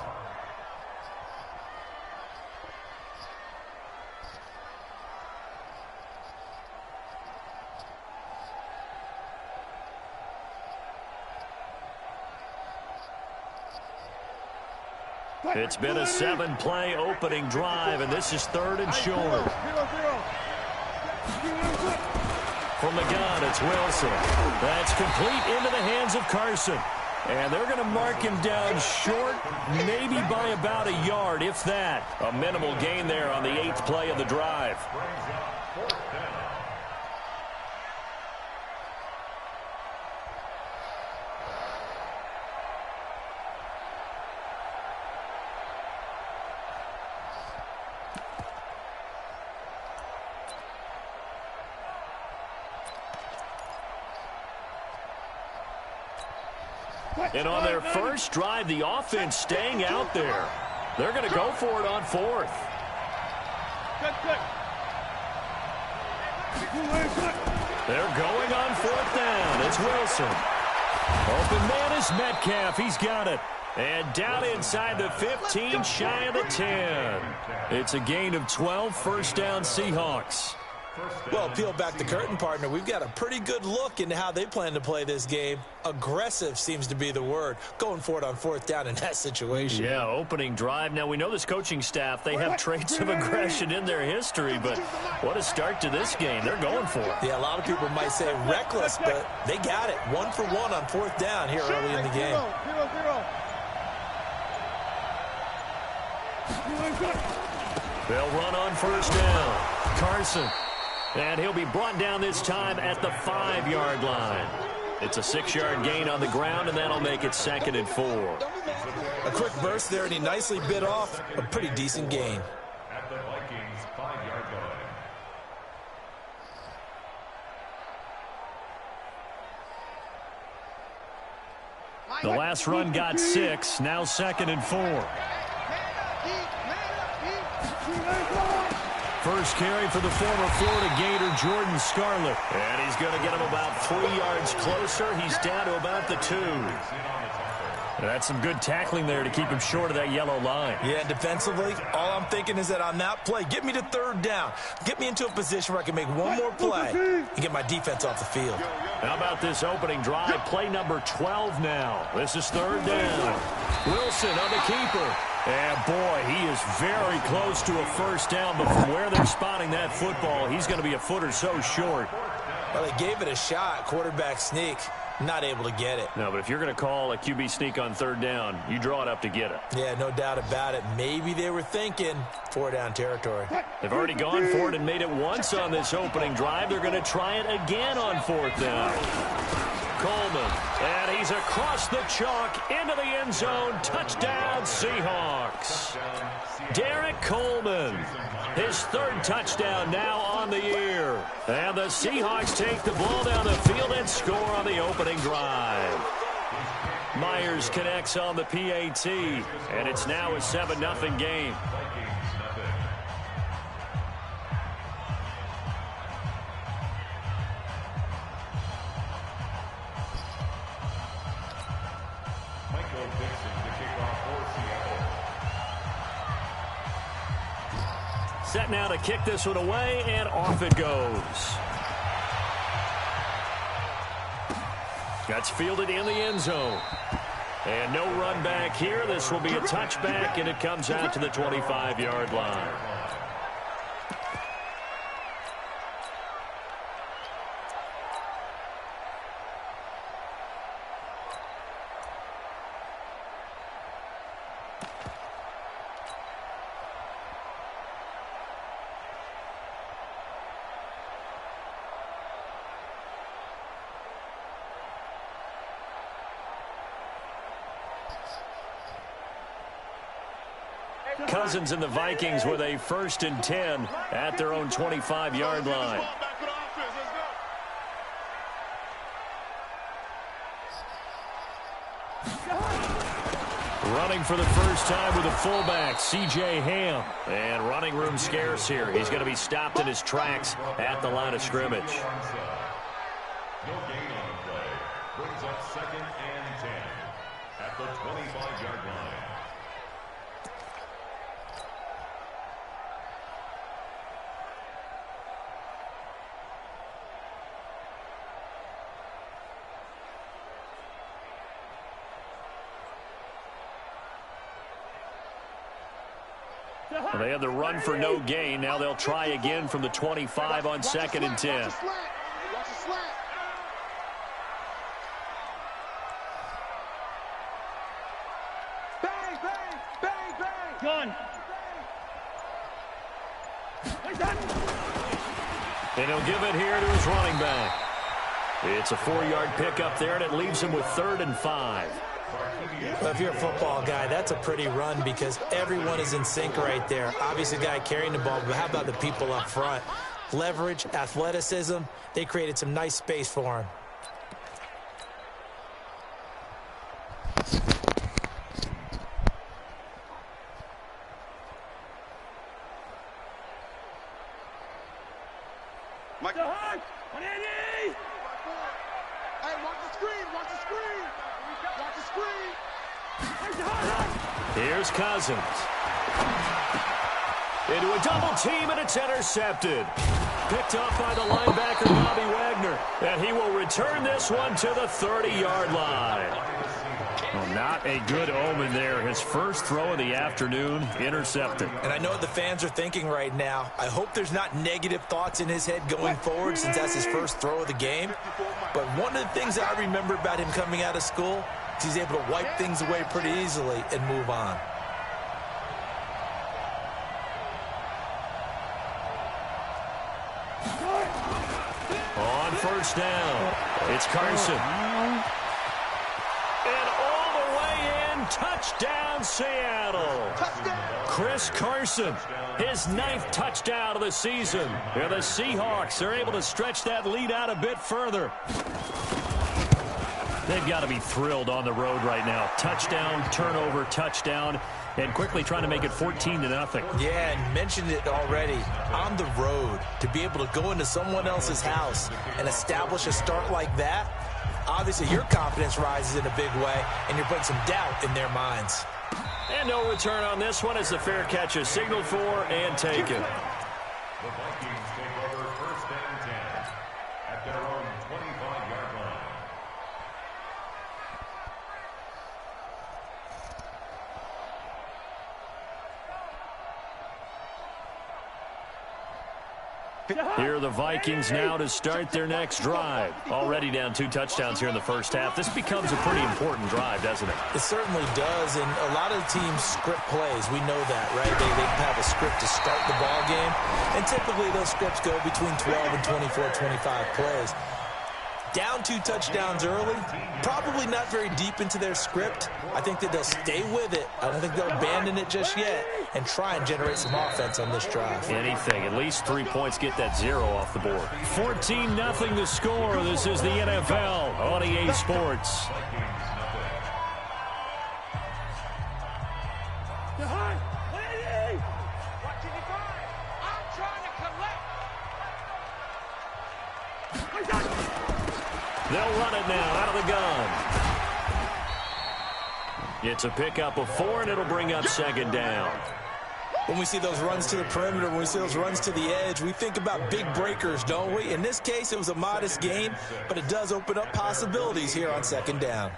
It's been a 7-play opening drive, and this is 3rd and short. From the gun, it's Wilson. That's complete into the hands of Carson. And they're going to mark him down short, maybe by about a yard, if that. A minimal gain there on the 8th play of the drive. And on their first drive, the offense staying out there. They're going to go for it on 4th. They're going on 4th down. It's Wilson. Open man is Metcalf. He's got it. And down inside the 15, shy of the 10. It's a gain of 12, first down Seahawks. Well, peel back the curtain, partner. We've got a pretty good look into how they plan to play this game. Aggressive seems to be the word. Going for it on 4th down in that situation. Yeah, opening drive. Now, we know this coaching staff, they have traits of aggression in their history, but what a start to this game. They're going for it. Yeah, a lot of people might say reckless, but they got it. 1 for 1 on 4th down here early in the game. 0-0. They'll run on 1st down. Carson. And he'll be brought down this time at the 5-yard line. It's a 6-yard gain on the ground, and that'll make it 2nd and 4. A quick burst there, and he nicely bit off a pretty decent gain. At the Vikings' 5-yard line. The last run got 6, now 2nd and 4. First carry for the former Florida Gator, Jordan Scarlett. And he's going to get him about 3 yards closer. He's down to about the 2. That's some good tackling there to keep him short of that yellow line. Yeah, defensively, all I'm thinking is that on that play, get me to 3rd down. Get me into a position where I can make one more play and get my defense off the field. How about this opening drive? Play number 12 now. This is 3rd down. Wilson on the keeper. And, boy, he is very close to a 1st down, but from where they're spotting that football, he's going to be a foot or so short. Well, they gave it a shot, quarterback sneak. Not able to get it. No, but if you're going to call a QB sneak on 3rd down, you draw it up to get it. Yeah, no doubt about it. Maybe they were thinking 4-down territory. They've already gone for it and made it once on this opening drive. They're going to try it again on 4th down. Coleman, and he's across the chalk into the end zone. Touchdown, Seahawks. Derek Coleman, his 3rd touchdown now on the year. And the Seahawks take the ball down the field and score on the opening drive. Myers connects on the PAT, and it's now a 7-0 game. Set now to kick this one away, and off it goes. That's fielded in the end zone. And no run back here. This will be a touchback, and it comes out to the 25-yard line. Cousins and the Vikings with a 1st and 10 at their own 25-yard line. Running for the first time with a fullback, C.J. Ham. And running room scarce here. He's going to be stopped in his tracks at the line of scrimmage. No gain on the play. Brings up 2nd and 10 at the 25-yard line. Well, they had the run for no gain. Now they'll try again from the 25 on 2nd and 10. Watch the slant. Bang, bang, bang, bang. Gun. And he'll give it here to his running back. It's a 4-yard pickup there, and it leaves him with 3rd and 5. Well, if you're a football guy, that's a pretty run because everyone is in sync right there. Obviously, the guy carrying the ball, but how about the people up front? Leverage, athleticism, they created some nice space for him. Mike. Hey, watch the screen, watch the screen. Watch the screen. Here's Cousins. Into a double team, and it's intercepted. picked off by the linebacker, Bobby Wagner. And he will return this one to the 30-yard line. Well, not a good omen there. His first throw of the afternoon intercepted. And I know what the fans are thinking right now. I hope there's not negative thoughts in his head going forward since that's his first throw of the game. But one of the things I remember about him coming out of school is he's able to wipe things away pretty easily and move on. On first down, it's Carson. And all the way in, touchdown Seattle. Chris Carson, his 9th touchdown of the season. And the Seahawks are able to stretch that lead out a bit further. They've got to be thrilled on the road right now. Touchdown, turnover, touchdown, and quickly trying to make it 14-0. Yeah, and mentioned it already. On the road, to be able to go into someone else's house and establish a start like that, obviously your confidence rises in a big way, and you're putting some doubt in their minds. And no return on this one as the fair catch is signaled for and taken. The Vikings take over first and 10 at their own 25-yard line. Here are the Vikings now to start their next drive. Already down 2 touchdowns here in the first half. This becomes a pretty important drive, doesn't it? It certainly does, and a lot of teams script plays. We know that, right? They have a script to start the ball game, and typically those scripts go between 12 and 24, 25 plays. Down 2 touchdowns early, probably not very deep into their script. I think that they'll stay with it. I don't think they'll abandon it just yet and try and generate some offense on this drive. Anything, at least 3 points, get that 0 off the board. 14-0 the score. This is the NFL on EA Sports. They'll run it now out of the gun. It's a pickup of 4, and it'll bring up second down. When we see those runs to the perimeter, when we see those runs to the edge, we think about big breakers, don't we? In this case, it was a modest gain, but it does open up possibilities here on second down.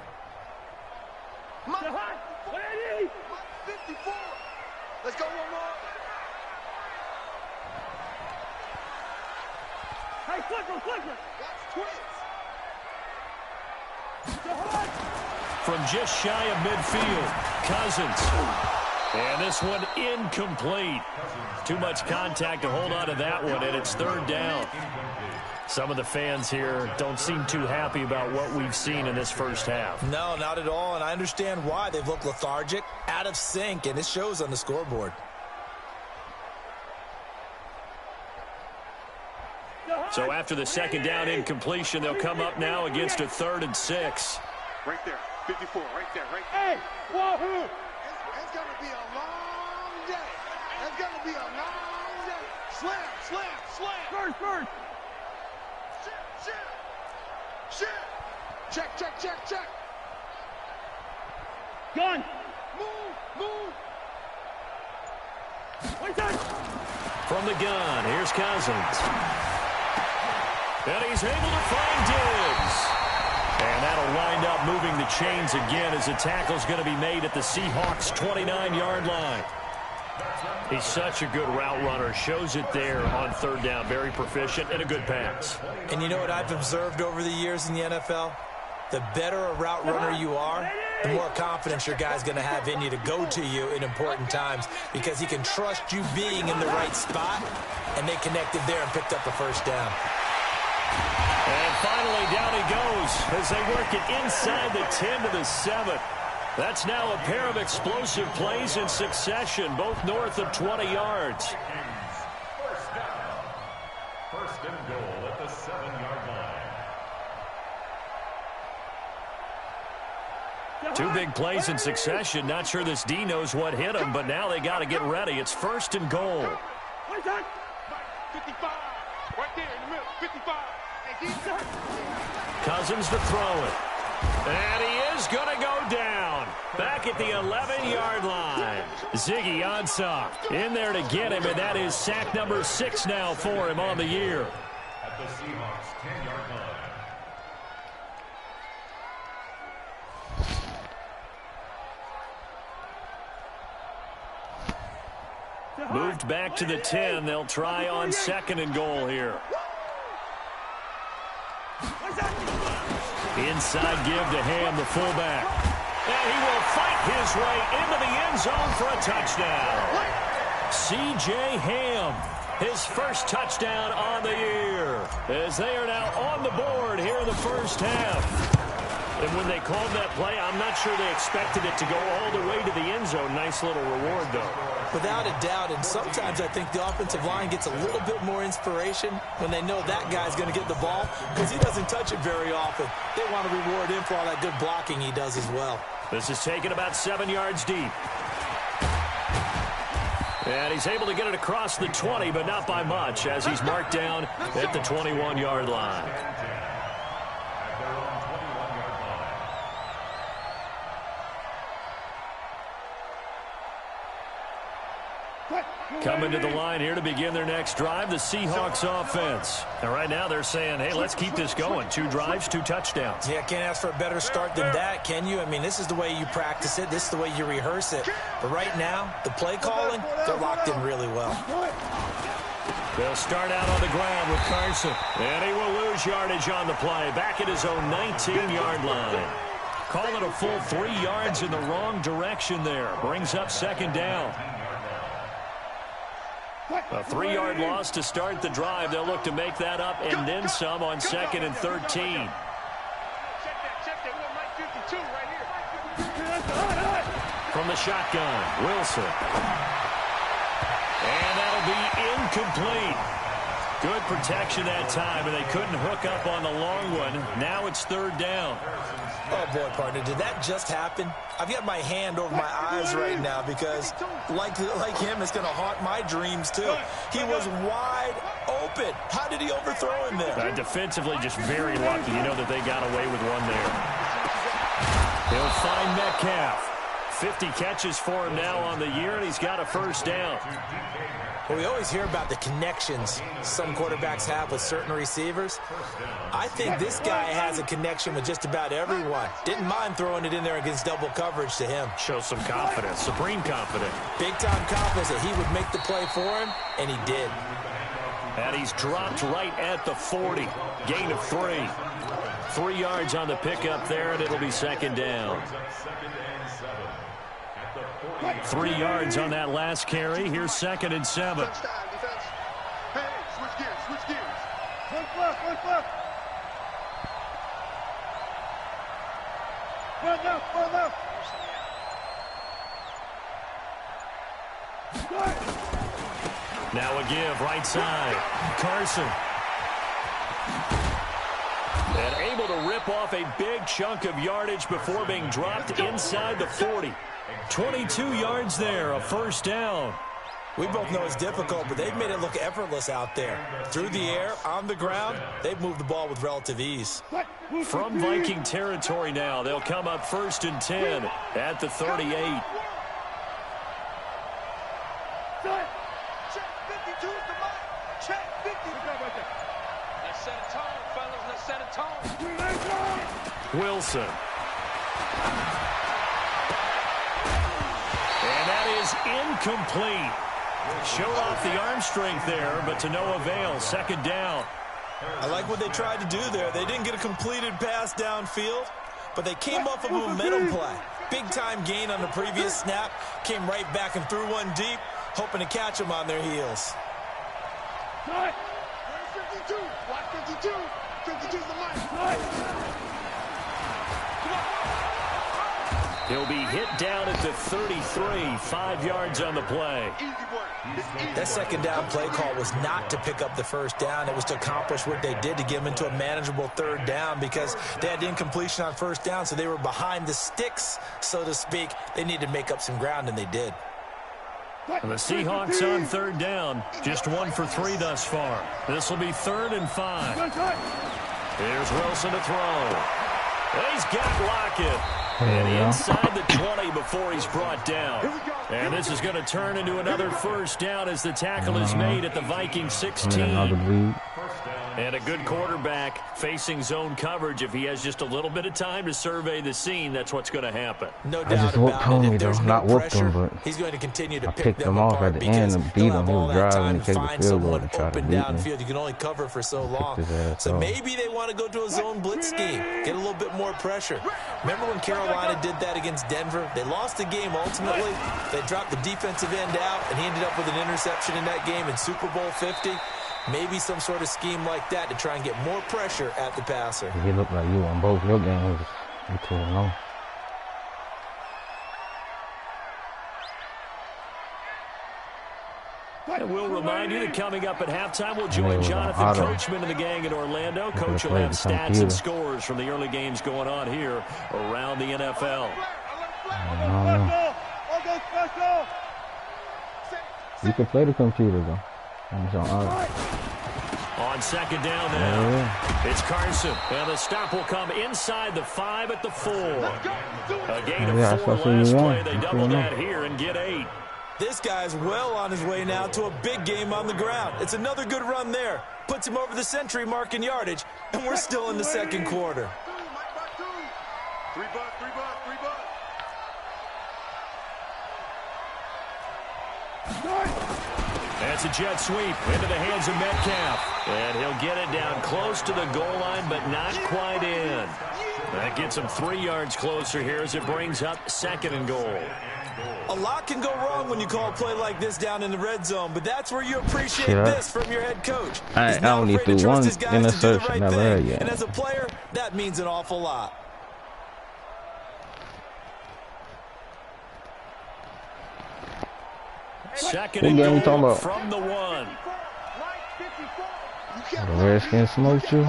54. Let's go one more. Hey, clicker. That's twins. From just shy of midfield, Cousins. And this one incomplete. Too much contact to hold on to that one, and it's third down. Some of the fans here don't seem too happy about what we've seen in this first half. No, not at all, and I understand why. They've looked lethargic, out of sync, and it shows on the scoreboard. So after the second down incompletion, they'll come up now against a 3rd and 6. Right there, 54, right there. Hey, wahoo! It's going to be a long day. It's going to be a long day. Slam. First. Shit. Check. Gun. Move. From the gun, here's Cousins. And he's able to find Diggs. And that'll wind up moving the chains again as the tackle's going to be made at the Seahawks' 29-yard line. He's such a good route runner. Shows it there on third down. Very proficient and a good pass. And you know what I've observed over the years in the NFL? The better a route runner you are, the more confidence your guy's going to have in you to go to you in important times because he can trust you being in the right spot, and they connected there and picked up the first down. And finally, down he goes as they work it inside the 10 to the 7. That's now a pair of explosive plays in succession, both north of 20 yards. First down. First and goal at the 7-yard line. 2 big plays in succession. Not sure this D knows what hit him, but now they got to get ready. It's first and goal. 55. Right there in the middle. 55. Cousins to throw it. And he is going to go down. Back at the 11-yard line. Ziggy Ansah in there to get him, and that is sack number 6 now for him on the year. At the Seahawks' 10-yard line. Moved back to the 10. They'll try on 2nd and goal here. Inside give to Ham, the fullback. And he will fight his way into the end zone for a touchdown. C.J. Ham, his first touchdown on the year, as they are now on the board here in the first half. And when they called that play, I'm not sure they expected it to go all the way to the end zone. Nice little reward, though. Without a doubt, and sometimes I think the offensive line gets a little bit more inspiration when they know that guy's going to get the ball because he doesn't touch it very often. They want to reward him for all that good blocking he does as well. This is taken about 7 yards deep. And he's able to get it across the 20, but not by much, as he's marked down at the 21-yard line. Coming to the line here to begin their next drive, the Seahawks offense. And right now they're saying, hey, let's keep this going. 2 drives, 2 touchdowns. Yeah, can't ask for a better start than that, can you? I mean, this is the way you practice it. This is the way you rehearse it. But right now, the play calling, they're locked in really well. They'll start out on the ground with Carson. And he will lose yardage on the play. Back at his own 19-yard line. Call it a full 3 yards in the wrong direction there. Brings up 2nd down. A 3-yard loss to start the drive. They'll look to make that up and then some on 2nd and 13. From the shotgun, Wilson. And that'll be incomplete. Good protection that time, and they couldn't hook up on the long one. Now it's 3rd down. Oh, boy, partner, did that just happen? I've got my hand over my eyes right now because, like him, it's going to haunt my dreams, too. He was wide open. How did he overthrow him there? Defensively, just very lucky. You know that they got away with one there. He'll find Metcalf. 50 catches for him now on the year, and he's got a 1st down. Well, we always hear about the connections some quarterbacks have with certain receivers. I think this guy has a connection with just about everyone. Didn't mind throwing it in there against double coverage to him. Shows some confidence, supreme confidence. Big-time confidence that he would make the play for him, and he did. And he's dropped right at the 40. Gain of 3. 3 yards on the pickup there, and it'll be 2nd down. 3 yards on that last carry. Here's 2nd and 7. Hey, switch gears, switch gears. Look left, look left. Run left, run left. Now a give, right side. Carson. And able to rip off a big chunk of yardage before being dropped inside the 40. 22 yards there, a 1st down. We both know it's difficult, but they've made it look effortless out there. Through the air, on the ground, they've moved the ball with relative ease. From Viking territory now, they'll come up 1st and 10 at the 38. Check 52 is the mark. Check 50. Let's set a tone, fellas. Let's set a tone. Wilson. And that is incomplete. Showed off the arm strength there, but to no avail. 2nd down. I like what they tried to do there. They didn't get a completed pass downfield, but they came off of a momentum play. Big-time gain on the previous snap. Came right back and threw one deep, hoping to catch them on their heels. 52. Watch 52. 52 is the mark. He'll be hit down at the 33, 5 yards on the play. That 2nd down play call was not to pick up the 1st down. It was to accomplish what they did to get them into a manageable 3rd down because they had incompletion on 1st down, so they were behind the sticks, so to speak. They needed to make up some ground, and they did. And the Seahawks on 3rd down, just 1 for 3 thus far. This will be 3rd and 5. Here's Wilson to throw. He's got Lockett. And inside the 20 before he's brought down. And this is going to turn into another first down as the tackle is made at the Vikings 16. And a good quarterback facing zone coverage. If he has just a little bit of time to survey the scene, that's what's going to happen. No doubt about it. If there's no pressure, he's going to continue to pick them apart because he'll have all that time to find someone open downfield. You can only cover for so long. So maybe they want to go to a zone blitz scheme, get a little bit more pressure. Remember when Carolina did that against Denver? They lost the game ultimately. They dropped the defensive end out, and he ended up with an interception in that game in Super Bowl 50. Maybe some sort of scheme like that to try and get more pressure at the passer. He looked like you on both your games. You too long. And we'll remind you that coming up at halftime, we'll join Jonathan Coachman and the gang in Orlando. Coach will have stats and scores from the early games going on here around the NFL. You can play the computer, though. On second down now, it's Carson. And the stop will come inside the 5 at the 4. A gain of 4 last play. They double that here and get 8. This guy's well on his way now to a big game on the ground. It's another good run there. Puts him over the century mark in yardage, and we're still in the second quarter. 3 bucks. That's a jet sweep into the hands of Metcalf. And he'll get it down close to the goal line, but not quite in. That gets him 3 yards closer here as it brings up 2nd and goal. A lot can go wrong when you call a play like this down in the red zone, but that's where you appreciate this from your head coach. I only threw one interception, never had yet. And as a player, that means an awful lot. Second and goal from the 1. The Redskins smoked you.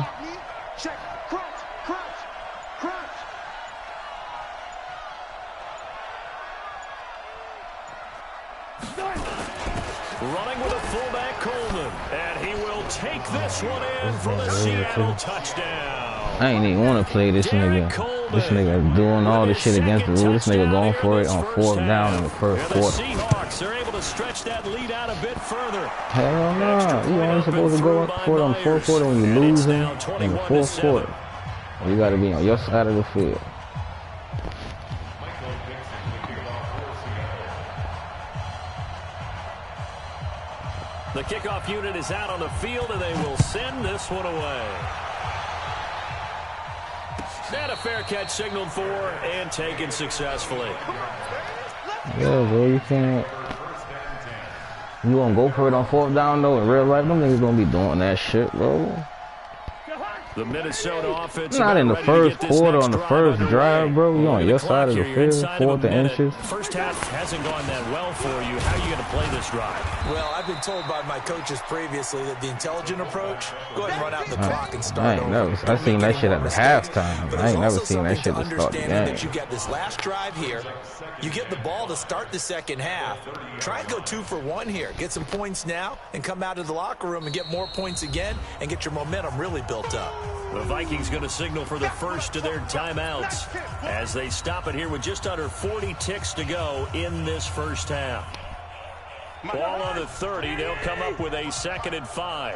Running with a fullback, Coleman. And he will take this one in for the Seattle touchdown. I ain't even want to play this nigga. This nigga doing all this shit against the rule. This nigga going for it on 4th down in the first quarter. The Seahawks are able to stretch that lead out a bit further. Hell no. You only supposed to go up for it on the 4th quarter when you losing in the 4th quarter. You got to be on your side of the field. The kickoff unit is out on the field, and they will send this one away. And a fair catch signaled for and taken successfully. Yeah, bro, you can't. You gonna go for it on 4th down, though? In real life, them niggas gonna be doing that shit, bro. The Minnesota offense. Not in the first quarter on the first drive, bro. You on your side of the field, 4th inches. First half hasn't gone that well for you. How are you going to play this drive? Well, I've been told by my coaches previously that the intelligent approach, go ahead and run out the clock and start over. I seen that shit at the halftime. I ain't never seen that shit to start the game. That you get this last drive here. You get the ball to start the second half. Try and go 2 for 1 here. Get some points now and come out of the locker room and get more points again and get your momentum really built up. The Vikings going to signal for the first of their timeouts as they stop it here with just under 40 ticks to go in this first half. Ball on the 30. They'll come up with a 2nd and 5.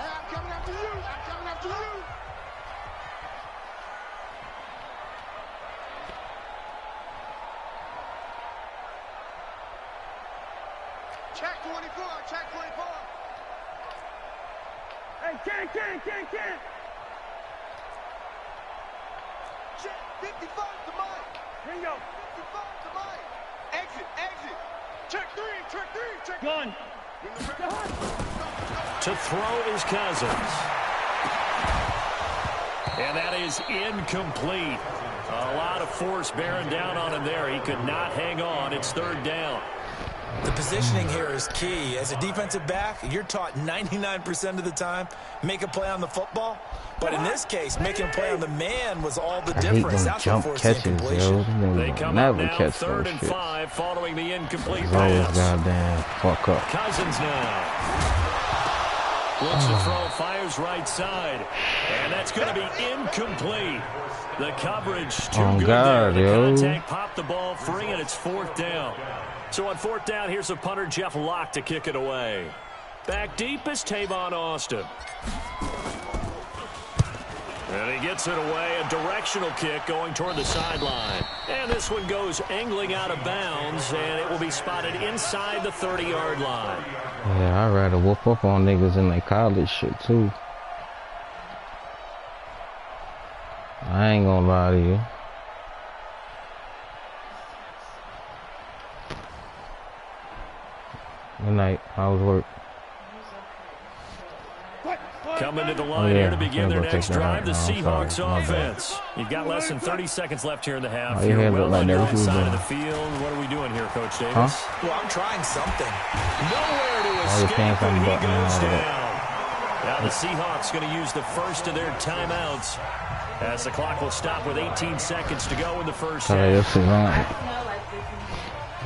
Check 24. Check 24. Hey, can't. Check 55 to Mike. Bingo. 55 to Mike. Exit. Check 3. Check. Gun. To throw is Cousins. And that is incomplete. A lot of force bearing down on him there. He could not hang on. It's 3rd down. The positioning here is key. As a defensive back, you're taught 99% of the time, make a play on the football. But in this case, making a play on the man was all the difference. That's jump catches, yo. They come up now 3rd and 5 following the incomplete pass. Goddamn fuck up. Cousins now. Looks to throw, fires right side. And that's going to be incomplete. The coverage too good there. The contact popped the ball free, and it's 4th down. So on 4th down, here's the punter, Jeff Locke, to kick it away. Back deep is Tavon Austin. And he gets it away, a directional kick going toward the sideline. And this one goes angling out of bounds, and it will be spotted inside the 30-yard line. Yeah, I'd rather whoop up on niggas in their college shit, too. I ain't gonna lie to you. Good night. How was work? Coming to the line here to begin their next drive, the Seahawks offense. You've got less than 30 seconds left here in the half. You're well on your own side of the field. What are we doing here, Coach Davis? Well, I'm trying something. Nowhere to escape, and he goes down. Now the Seahawks going to use the first of their timeouts as the clock will stop with 18 seconds to go in the first half.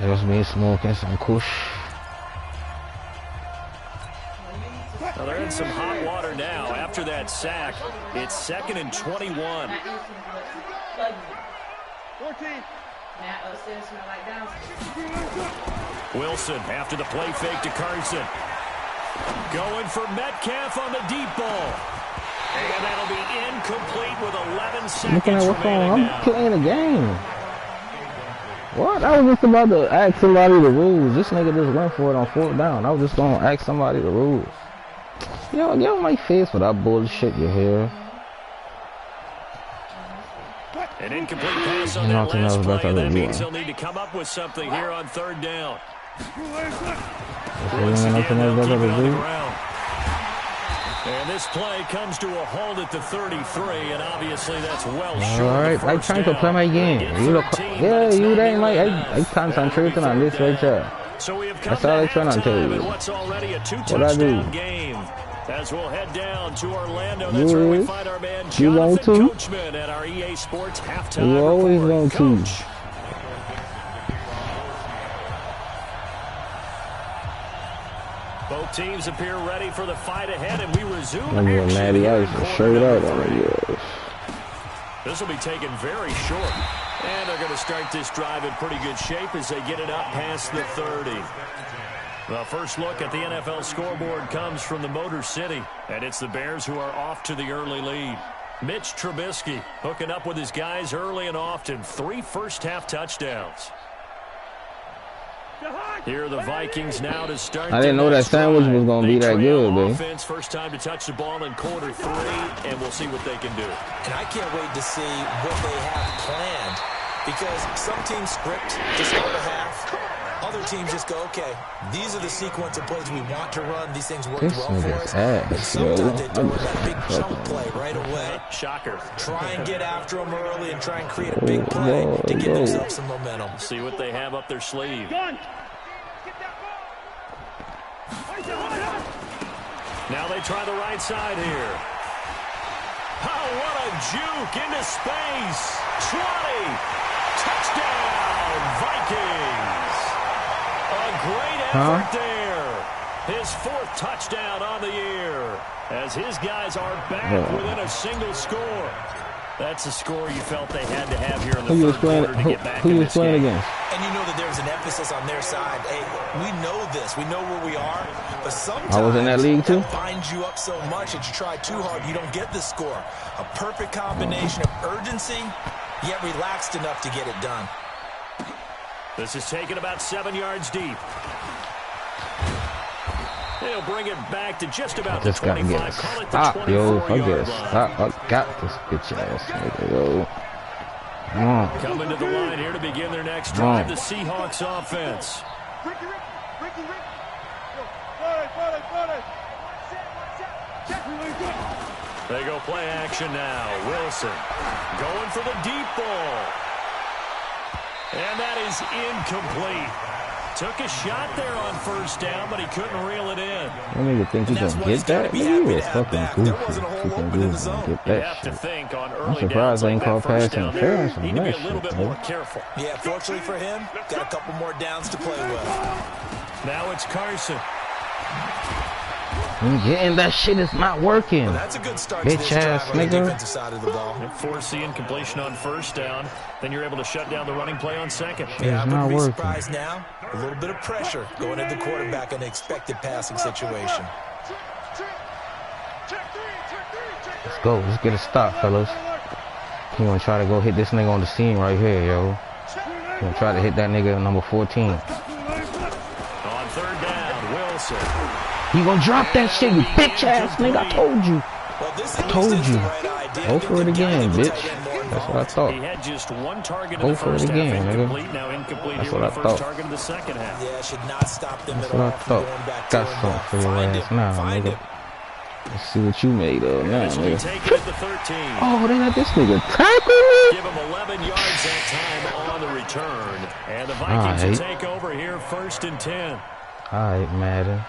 Just me smoking some kush. Well, they're in some hot water now. After that sack, it's 2nd and 21. 14. Wilson after the play fake to Carson. Going for Metcalf on the deep ball. And that'll be incomplete with 11 seconds looking at what's going on. I'm playing a game. What? I was just about to ask somebody the rules. This nigga just went for it on 4th down. I was just going to ask somebody the rules. Yo, get on my face for that bullshit you hear. An incomplete pass on that last play, and that means they'll need to come up with something here on 3rd down. Once again, they'll keep it on the ground. And this play comes to a halt at the 33, and obviously that's well short. All right, I'm trying to play my game. You ain't like I concentrating on this right there. So we have come that's all I'm trying to tell you. What's already a 2-touchdown game. As we'll head down to Orlando, that's where we find our man Jonathan Coachman at our EA Sports halftime. You always want to. Both teams appear ready for the fight ahead, and we resume This will be taken very short. And they're going to start this drive in pretty good shape as they get it up past the 30. The first look at the NFL scoreboard comes from the Motor City, and it's the Bears who are off to the early lead. Mitch Trubisky hooking up with his guys early and often. 3 first-half touchdowns. Here are the Vikings now to start. I didn't know that sandwich was going to be that good, man. Offense, first time to touch the ball in quarter 3, and we'll see what they can do. And I can't wait to see what they have planned, because some teams script to start a half. Other teams just go, okay, these are the sequence of plays we want to run. These things work well for us. And sometimes they do that big chunk play right away. Shocker. Try and get after them early and try and create a big play to give themselves some momentum. See what they have up their sleeve. Now they try the right side here. Oh, what a juke into space. 20. Touchdown, Vikings. A great effort there. His 4th touchdown on the year as his guys are back within a single score. That's a score you felt they had to have here in the 3rd quarter to get back in this game. And you know that there's an emphasis on their side. Hey, we know this. We know where we are. But sometimes I was in that league too. That binds you up so much that you try too hard, you don't get the score. A perfect combination of urgency, yet relaxed enough to get it done. This is taken about 7 yards deep. They'll bring it back to just about the 25. Call it the 24-yard line. I got this bitch ass nigga, yo. Come on. Coming to the line here to begin their next drive, the Seahawks offense. They go play action now. Wilson going for the deep ball. And that is incomplete. Took a shot there on 1st down, but he couldn't reel it in. I don't even think he can get that. You was fucking goofy. He can get that shit. I'm surprised they ain't called pass interference on that shit, more careful. Yeah, fortunately for him, got a couple more downs to play with. Now it's Carson. You getting that shit is not working. Well, that's a good start Bitch to this ass drive on the nigga. defensive side of the ball. And force the incompletion on first down. Then you're able to shut down the running play on second. Yeah, I not wouldn't be working. surprised now. A little bit of pressure going into the quarterback in an expected passing situation. Let's go. Let's get a stop, fellas. He gonna try to go hit this nigga on the seam right here, yo. He gonna try to hit that nigga number 14. On third down, Wilson. He gonna drop that shit, you bitch ass nigga. I told you. Well, this I told is the you. right idea. Go for it again, bitch. That's what I He thought. had just one target in Go the for it first again, half. nigga. Incomplete, now incomplete That's here what with the I first thought. target of the second half. Yeah, should not stop them That's at what I all from thought. going back to Got him. something for your Find ass him. now, Find nigga. him. Let's see what you made of now, This will be nigga. taken at the 13. Oh, they let this nigga tackle me? Give him 11 yards that time on the return. And the Vikings will take over here, 1st and 10. Alright, Madden.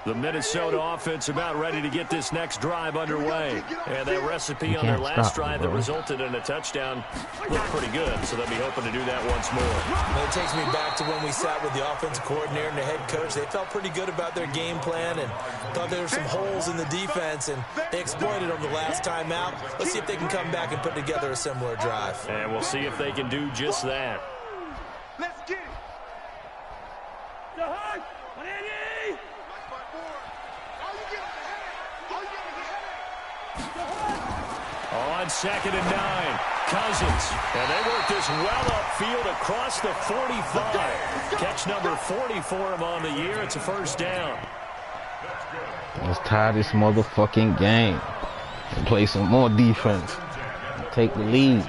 The Minnesota offense about ready to get this next drive underway. And that recipe on their can't last stop drive it, that bro. resulted in a touchdown looked pretty good. So they'll be hoping to do that once more. Well, it takes me back to when we sat with the offensive coordinator and the head coach. They felt pretty good about their game plan and thought there were some holes in the defense, and they exploited them the last time out. Let's see if they can come back and put together a similar drive. And we'll see if they can do just that. Let's get it. On 2nd and 9, Cousins. And they work this well upfield across the 45. Catch number 40 for him on the year. It's a first down. Let's tie this motherfucking game and play some more defense. Take the lead.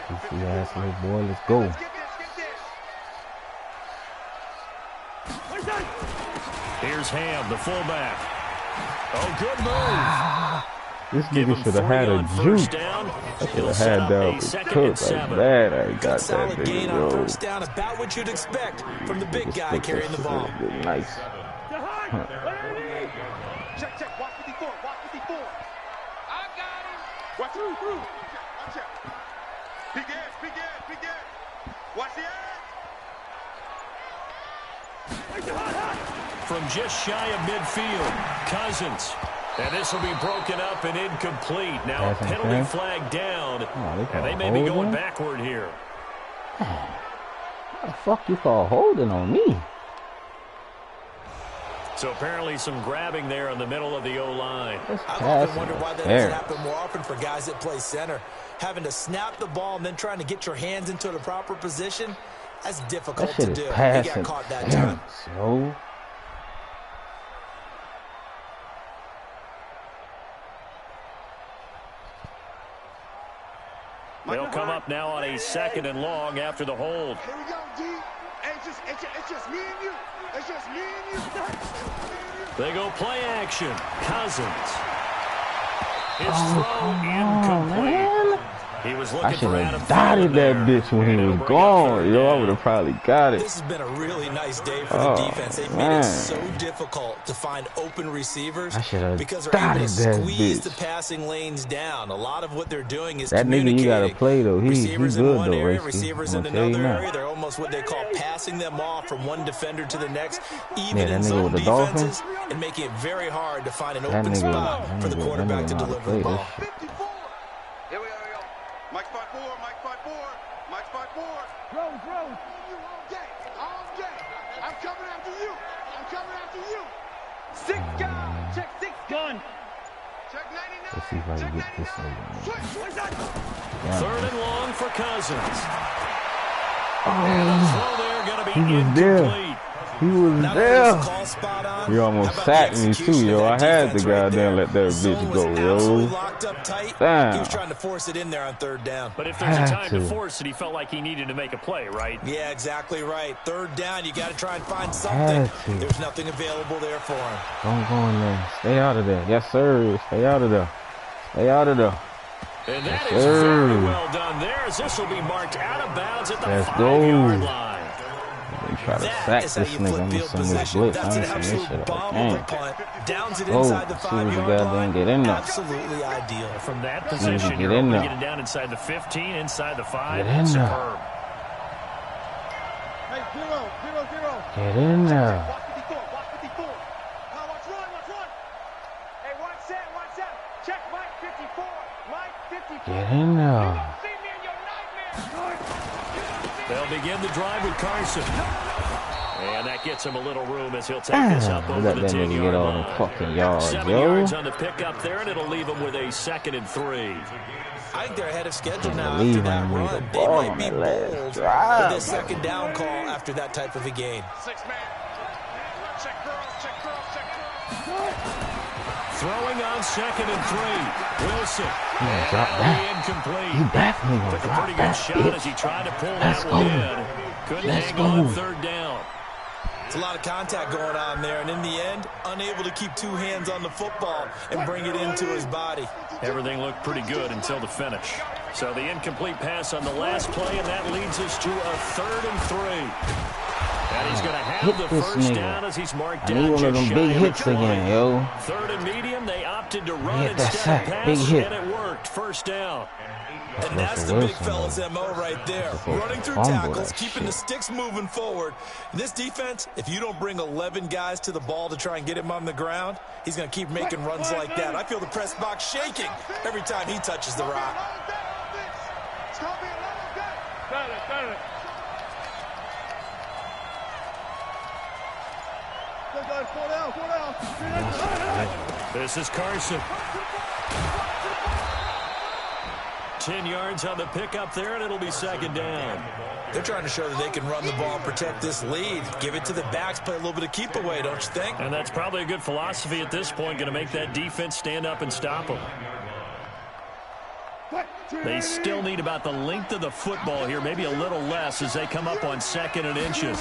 Goofy ass little boy, let's go. Here's Ham, the fullback. Oh, good move. This Give nigga him should have 40 had a on juke. first down. I should He'll have set had up that a with 2nd Cook. and I'm 7. glad I got that Solid gain nigga, on yo. first down, about what you'd expect from the big guy Look, carrying the this ball. shit is nice. Check, check. Watch 54. Watch 54. I got him. Watch through. Watch out. Big ass, big ass, big ass. Watch the ass. From just shy of midfield, Cousins. And this will be broken up and incomplete. Now a Passing penalty play. flag down. Oh, And they may be going holding? backward here. What the fuck you call holding on me? So apparently some grabbing there in the middle of the O-line. That's I've often passing wondered why that there. doesn't happen more often for guys that play center. Having to snap the ball and then trying to get your hands into the proper position, that's difficult That shit to is do. He passing. got caught that Damn, time. so. They'll come up now on a 2nd and long after the hold. Here we go, D. Hey, it's just me and you. It's just me and you. They go play action. Cousins. His Oh, throw come on, incomplete. man. He was I looking should for Adam have dotted Thielen that there. bitch when he And was it'll bring up gone. third Yo, I down. would have probably got it. This has been a really nice day for Oh, the defense. They've made man. it so difficult to find open receivers I should have because they're able dotted to that squeeze bitch. the passing lanes down. A lot of what they're doing is That nigga you gotta communicating. play though. He Receivers good in one though, area, Racy. receivers in I'm gonna tell you another now. area. They're almost what they call passing them off from one defender to the next, even Yeah, that in nigga zone with the Dolphins? defenses, and making it very hard to find an That open nigga, spot for the quarterback to know how to deliver play the ball. that shit. 54. Here we go. Mike 5-4. Mike 5-4. Mike 5-4. Rose. You all day. All day. I'm coming after you. I'm coming after you. 6 guys. Check 6 gun. Check 99. Let's see if I can Check get this 99. nigga. Switch. What's that? Yeah. 3rd and long for Cousins. Oh, Throw there going to be he was there. incomplete. He was Not only there. was the call spot on, You how almost about sacked the me too, execution yo. of I that had defense to right goddamn there. let that Zone bitch was go, absolutely yo. locked up tight. Damn. He was trying to force it in there on 3rd down. But if there's a Had time to to. force it, he felt like he needed to make a play, right? Yeah, exactly right. 3rd down, you got to try and find something. Had to. There's nothing available there for him. Don't go in there. Stay out of there. Yes, sir. Stay out of there. Stay out of there. And that Yes, is sir. very well done there, as this will be marked out of bounds at the Let's 5-yard go. line. Make try to That sack is how this you nigga flip on field some of this position. blitz. That's I an ain't seen this absolute shit all bomb of a game. punt. Downs it Oh, inside the as soon as the 5-yard goddamn line. get in there. Absolutely ideal. From that As soon as position, you you're get in able to there. get it down inside the 15, inside the 5. Get in there. Superb. Hey, 0-0-0. Get in there. Watch 54. Watch 54. Now watch run. Watch run. Hey, watch set. Watch set. Check Mike 54. Mike 54. Get in there. See me in your nightmares. They'll begin the drive with Carson. And that gets him a little room as he'll take this up over Let the that nigga 10-yard get all line. them fucking yards, 7 yo. yards on the pickup there, and it'll leave him with a 2nd and 3. I think they're ahead of schedule now believe after that I made run. the They ball might on be that last bold drive. with this second down call after that type of a game. 6-man. Check girls. Check girls. Check girls. Throwing on 2nd and 3. Wilson. And drop that'll that. be incomplete. You definitely gonna Took a drop pretty good that, shot bitch. as he tried to pull Let's that one go. in. Couldn't Let's hang on go. 3rd down. It's a lot of contact going on there, and in the end, unable to keep 2 hands on the football and bring it into his body. Everything looked pretty good until the finish. So the incomplete pass on the last play, and that leads us to a 3rd and 3. And he's going to have the Hit this first nigga. down as he's marked I down need one of just them shy big of the hits 20. again, yo. 3rd and medium, they opted to run Hit that instead sack. of pass, Big hit. and it worked. First down. And that's the Russell big Wilson, fella's though. MO right there. Russell Running through fumble tackles, that keeping the shit. sticks moving forward. This defense, if you don't bring 11 guys to the ball to try and get him on the ground, he's going to keep making runs like that. I feel the press box shaking every time he touches the rock. It's going to be a long day. Got it. This is Carson. 10 yards on the pickup there, and it'll be 2nd down. They're trying to show that they can run the ball and protect this lead. Give it to the backs, play a little bit of keep away, don't you think? And that's probably a good philosophy at this point, going to make that defense stand up and stop them. They still need about the length of the football here, maybe a little less as they come up on 2nd and inches.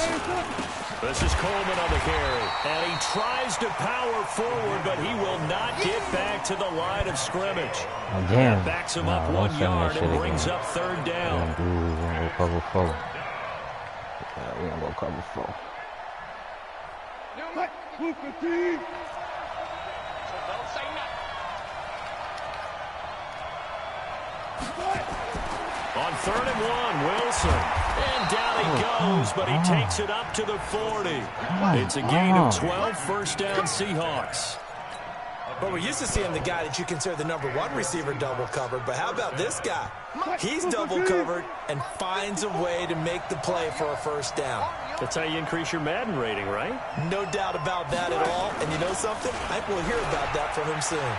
This is Coleman on the carry, and he tries to power forward, but he will not get back to the line of scrimmage. Again. That backs him Nah, up don't 1 send that yard shit and again. brings up 3rd down. We're gonna go cover 4. Yeah, we're gonna go cover 4. On 3rd and 1, Wilson. And down he goes, but he takes it up to the 40. It's a gain of 12, first down Seahawks. But we're used to seeing the guy that you consider the #1 receiver double covered. But how about this guy? He's double covered and finds a way to make the play for a first down. That's how you increase your Madden rating, right? No doubt about that at all. And you know something? I think we'll hear about that from him soon.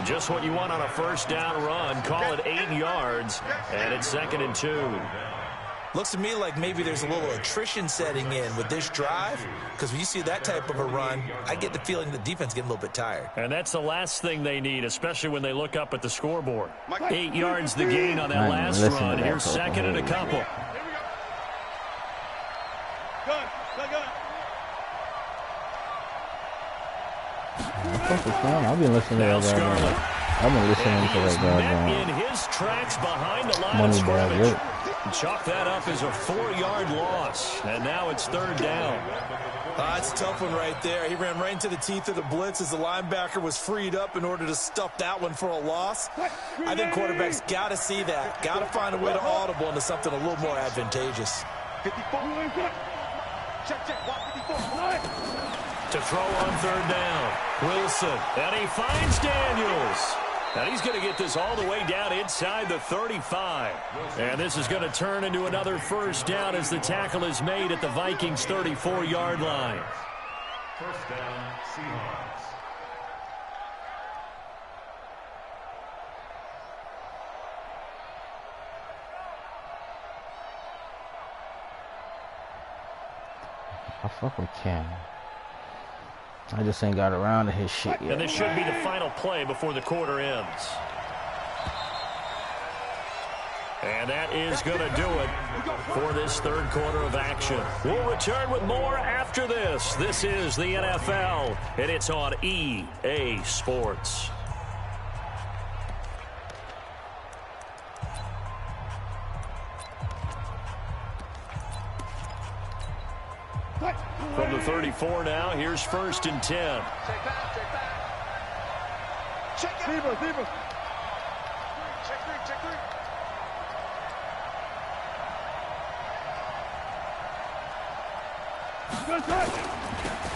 Just what you want on a first down run. Call it 8 yards, and it's 2nd and 2. Looks to me like maybe there's a little attrition setting in with this drive, because when you see that type of a run, I get the feeling the defense getting a little bit tired. And that's the last thing they need, especially when they look up at the scoreboard. 8 yards the gain on that last run. Here's 2nd and a couple. I've been listening to Now that guy. Scarlett. I've been listening to that Met guy. in his tracks behind the line of Money scrimmage. bag, Chalk that up as a 4-yard loss, and now it's 3rd down. That's a tough one right there. He ran right into the teeth of the blitz as the linebacker was freed up in order to stuff that one for a loss. I think quarterbacks got to see that. Got to find a way to audible into something a little more advantageous. 54. Check. Watch 54. To throw on 3rd down. Wilson. And he finds Daniels. And he's going to get this all the way down inside the 35. And this is going to turn into another first down as the tackle is made at the Vikings' 34-yard line. First down, Seahawks. I fuck with Cam. I just ain't got around to his shit yet. And this should be the final play before the quarter ends. And that is going to do it for this 3rd quarter of action. We'll return with more after this. This is the NFL, and it's on EA Sports. From the 34 now, here's 1st and 10. Check back, check back. Check it. Check three, check three.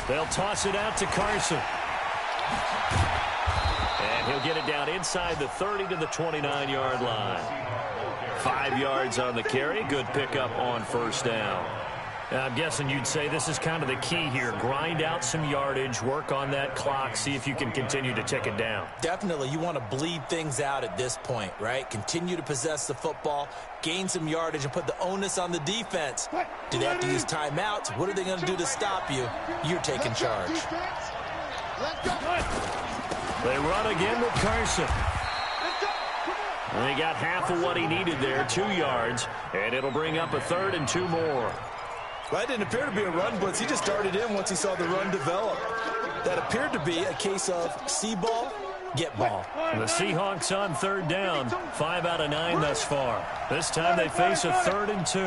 They'll toss it out to Carson. And he'll get it down inside the 30 to the 29-yard line. 5 yards on the carry. Good pickup on 1st down. I'm guessing you'd say this is kind of the key here. Grind out some yardage, work on that clock, see if you can continue to tick it down. Definitely. You want to bleed things out at this point, right? Continue to possess the football, gain some yardage, and put the onus on the defense. Do they have to use timeouts? What are they going to do to stop you? You're taking charge. They run again with Carson. And they got half of what he needed there, 2 yards, and it'll bring up a 3rd and 2 more. Well, that didn't appear to be a run blitz. He just started in once he saw the run develop. That appeared to be a case of see ball, get ball. The Seahawks on 3rd down, 5 out of 9 thus far. This time they face a 3rd and 2.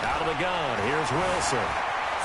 Out of the gun, here's Wilson.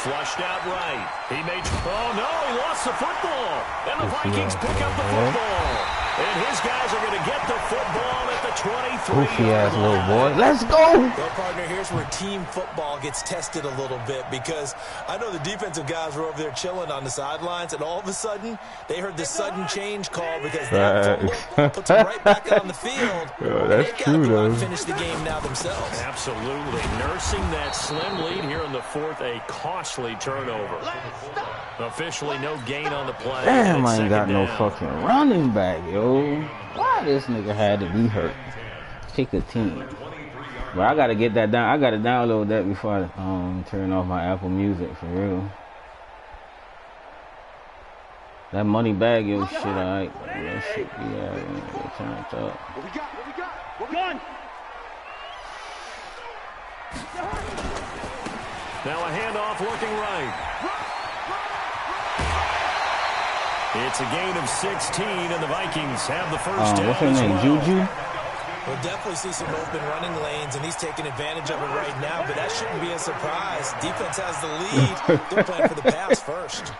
Flushed out right. He made... Oh, no, he lost the football. And the Vikings pick up the football. And his guys are going to get the football at the 23. Goofy-ass little boy. Let's go. Well, partner, here's where team football gets tested a little bit because I know the defensive guys were over there chilling on the sidelines, and all of a sudden, they heard the sudden change call because that football puts them right back on the field. That's true, though. Finish the game now themselves. Absolutely. Nursing that slim lead here in the 4th, a costly turnover. Officially no gain on the play. Damn, I ain't got no fucking running back, yo. Why this nigga had to be hurt? Pick a team. But I gotta get that down. I gotta download that before I turn off my Apple Music for real. That money bag, yo, shit, alright. That shit be turned up. What we got? What we got? What we got? Now a handoff looking right. It's a gain of 16, and the Vikings have the first down. What's her name, Juju? We'll definitely see some open running lanes, and he's taking advantage of it right now, but that shouldn't be a surprise. Defense has the lead. They're playing for the pass first.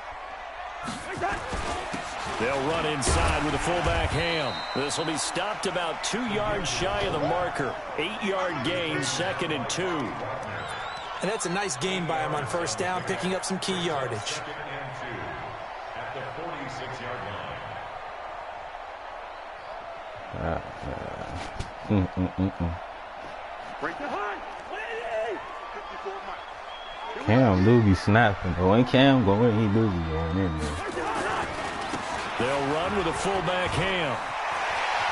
They'll run inside with a fullback Ham. This will be stopped about 2 yards shy of the marker. 8-yard gain, 2nd and 2. And that's a nice gain by him on 1st down, picking up some key yardage. At the 46-yard line. Cam do be snapping, though. Ain't Cam going? He do be going in there. They'll run with a fullback Ham.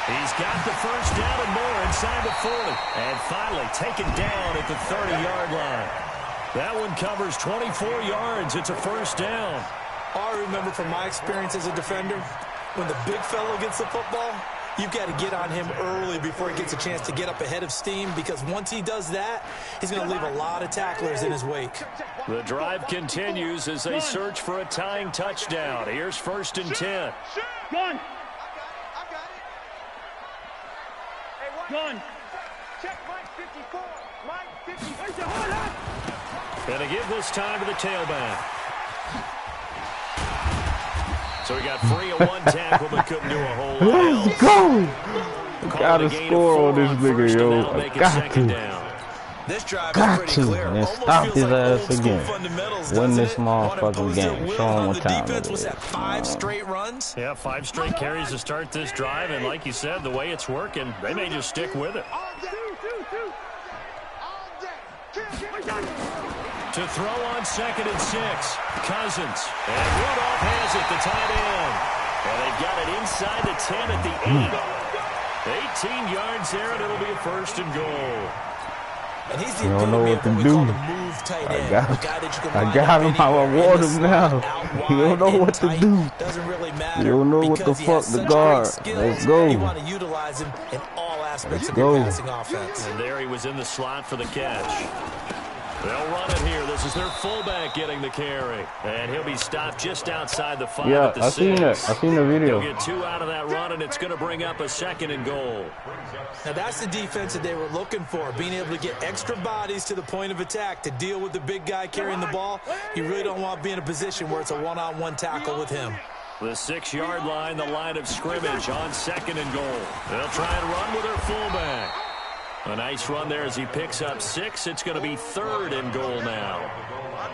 He's got the first down and more inside the 40. And finally taken down at the 30-yard line. That one covers 24 yards. It's a 1st down. All I remember from my experience as a defender, when the big fellow gets the football, you've got to get on him early before he gets a chance to get up ahead of steam, because once he does that, he's going to leave a lot of tacklers in his wake. The drive continues as they search for a tying touchdown. Here's 1st and 10. Gun. Gun. Check Mike 54. Mike 54. Gonna give this time to the tailback. So he got free of one tackle, but couldn't do a whole lot else. Let's go! Gotta score on this nigga, yo. I got to. This drive Got is pretty to. clear. And stop his ass again. Win this motherfucking game. Show him what time it is. 5 straight runs? Yeah, 5 straight carries to start this drive, and like you said, the way it's working, they may just stick with it. To throw on 2nd and 6, Cousins. And Rudolph has it, the tight end. And they've got it inside the 10 at the 8. 18 yards there, and it'll be a 1st and goal. And he's the You don't know what to do. I got him. I reward him now. You don't know what to do. Doesn't really matter. You don't know what the fuck to guard. Let's go. You want to utilize him in all aspects of your passing offense. And there he was in the slot for the catch. They'll run it here. This is their fullback getting the carry. And he'll be stopped just outside the 5 Yeah, at the I 6. seen that. I seen the video. He'll get 2 out of that run, and it's going to bring up a 2nd and goal. Now, that's the defense that they were looking for, being able to get extra bodies to the point of attack to deal with the big guy carrying the ball. You really don't want to be in a position where it's a one-on-one tackle with him. The 6-yard line, the line of scrimmage on 2nd and goal. They'll try and run with their fullback. A nice run there as he picks up 6. It's going to be 3rd and goal now.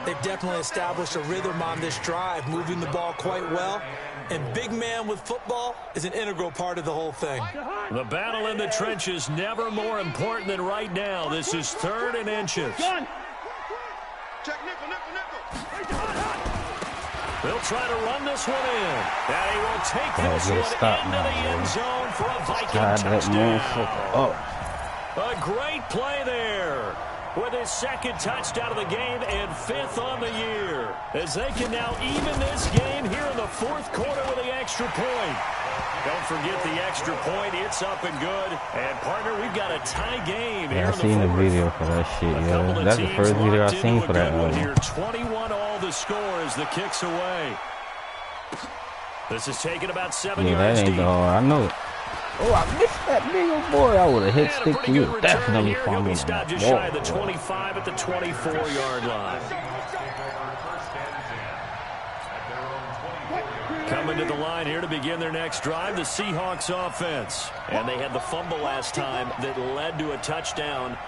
They've definitely established a rhythm on this drive, moving the ball quite well. And big man with football is an integral part of the whole thing. The battle in the trenches never more important than right now. This is 3rd and inches. Check nickel, nickel, nickel. They'll try to run this one in. And he will take this one into the end zone for a Viking touchdown. A great play there with his 2nd touchdown of the game and 5th on the year, as they can now even this game here in the 4th quarter with the extra point. Don't forget the extra point. It's up and good. And, partner, we've got a tie game here in the 4th. I seen the video for that shit, yeah. That's the first video I seen for that one. Here, 21 all the score as the kick's away. This is taking about 7 yards that ain't deep. I know it. Oh, I missed that big old boy. I would have hit stick to you. Definitely He'll be stopped just shy of the 25 at the 24-yard line. Coming to the line here to begin their next drive, the Seahawks offense. And they had the fumble last time that led to a touchdown.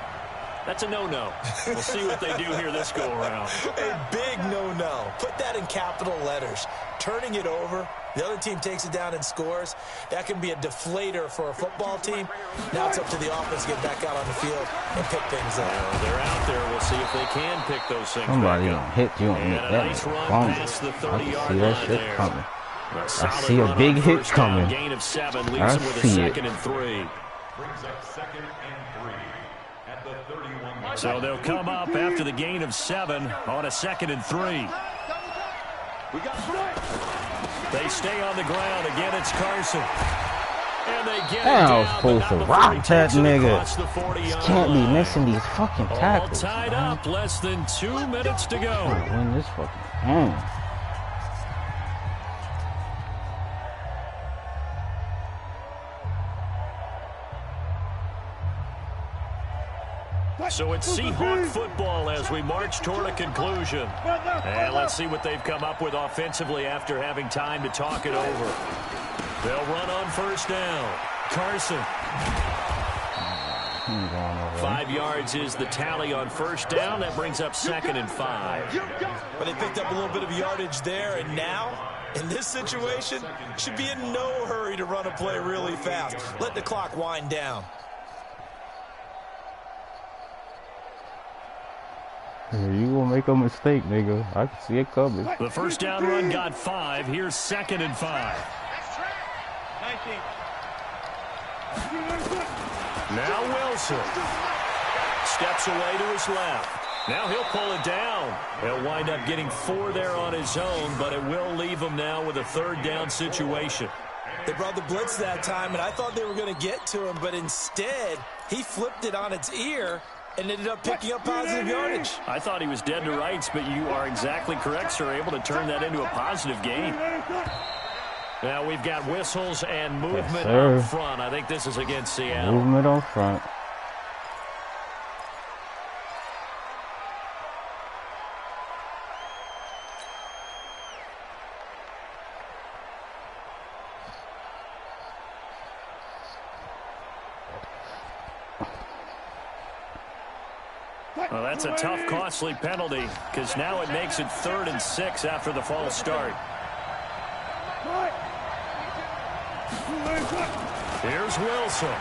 That's a no-no. We'll see what they do here this go-around. A big no-no. Put that in capital letters. Turning it over, the other team takes it down and scores. That can be a deflator for a football team. Now it's up to the offense to get back out on the field and pick things up. They're out there. We'll see if they can pick those things Somebody back up. hit you on And that. a nice run past the 30-yard see that line shit there. coming. A solid I see a run big on hit first down. coming. Gain of 7 leaves I him with a see it. 2nd and 3. Brings up 2nd and 3 at the 31. So they'll come up after the gain of 7 on a 2nd and 3. They stay on the ground. Again, it's Carson. And they get it down, I was supposed to rock that nigga. Can't be missing these fucking all tackles. tied up. Less than 2 minutes to go. Win this fucking game. So it's Seahawk football as we march toward a conclusion. And let's see what they've come up with offensively after having time to talk it over. They'll run on first down. Carson. 5 yards is the tally on first down. That brings up 2nd and 5. But they picked up a little bit of yardage there, and now, in this situation, should be in no hurry to run a play really fast. Let the clock wind down. You gonna make a mistake, nigga. I can see it coming. The first down run got 5. Here's 2nd and 5. Now Wilson steps away to his left. Now he'll pull it down. He'll wind up getting 4 there on his own, but it will leave him now with a 3rd down situation. They brought the blitz that time, and I thought they were going to get to him, but instead, he flipped it on its ear and ended up picking up positive yardage. I thought he was dead to rights, but you are exactly correct, sir. Able to turn that into a positive gain. Now we've got whistles and movement up front. I think this is against Seattle. Movement on front. Well, that's a tough, costly penalty because now it makes it 3rd and 6 after the false start. Here's Wilson.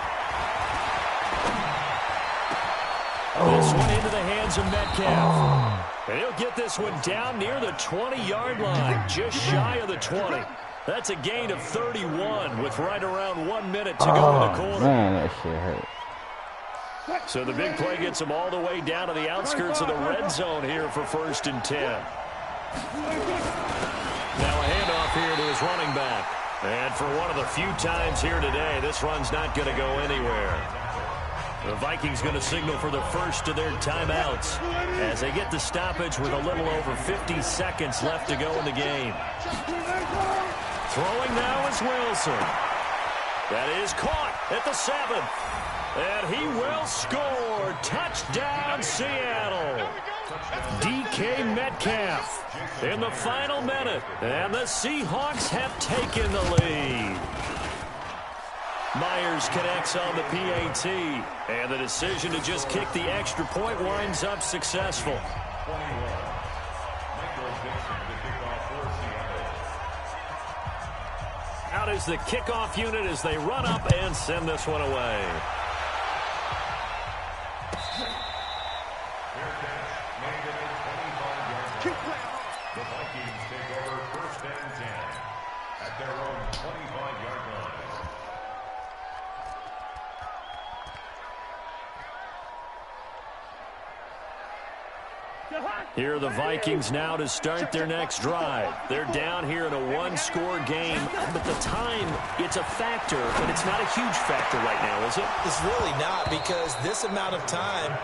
This one into the hands of Metcalf. And he'll get this one down near the 20-yard line, just shy of the 20. That's a gain of 31 with right around 1 minute to go in the quarter. Man, that shit hurt. So the big play gets him all the way down to the outskirts of the red zone here for 1st and 10. Now a handoff here to his running back. And for one of the few times here today, this run's not going to go anywhere. The Vikings going to signal for the first of their timeouts as they get the stoppage with a little over 50 seconds left to go in the game. Throwing now is Wilson. That is caught at the 7th. And he will score. Touchdown, Seattle. DK Metcalf in the final minute. And the Seahawks have taken the lead. Myers connects on the PAT. And the decision to just kick the extra point winds up successful. Out is the kickoff unit as they run up and send this one away. The Vikings take over 1st and 10 at their own 25-yard line. Here are the Vikings now to start their next drive. They're down here in a one-score game, but the time, it's a factor, but it's not a huge factor right now, is it? It's really not, because this amount of time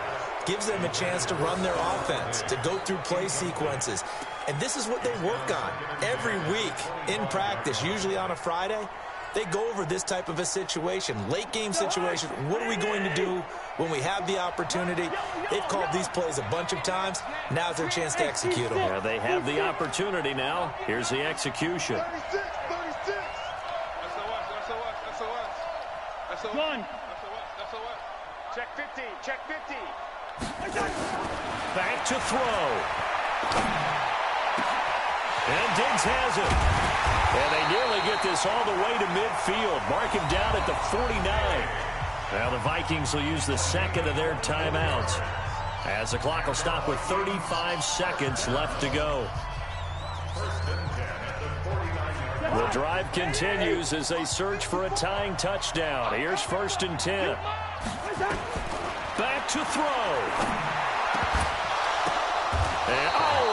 gives them a chance to run their offense, to go through play sequences. And this is what they work on every week in practice, usually on a Friday. They go over this type of a situation, late game situation. What are we going to do when we have the opportunity? They've called these plays a bunch of times. Now's their chance to execute them. Yeah, they have the opportunity now. Here's the execution. 36. SOS. Check 50. Check 50. Back to throw. And Diggs has it. And they nearly get this all the way to midfield. Mark him down at the 49. Now the Vikings will use the second of their timeouts as the clock will stop with 35 seconds left to go. The drive continues as they search for a tying touchdown. Here's 1st and 10. Back to throw. And,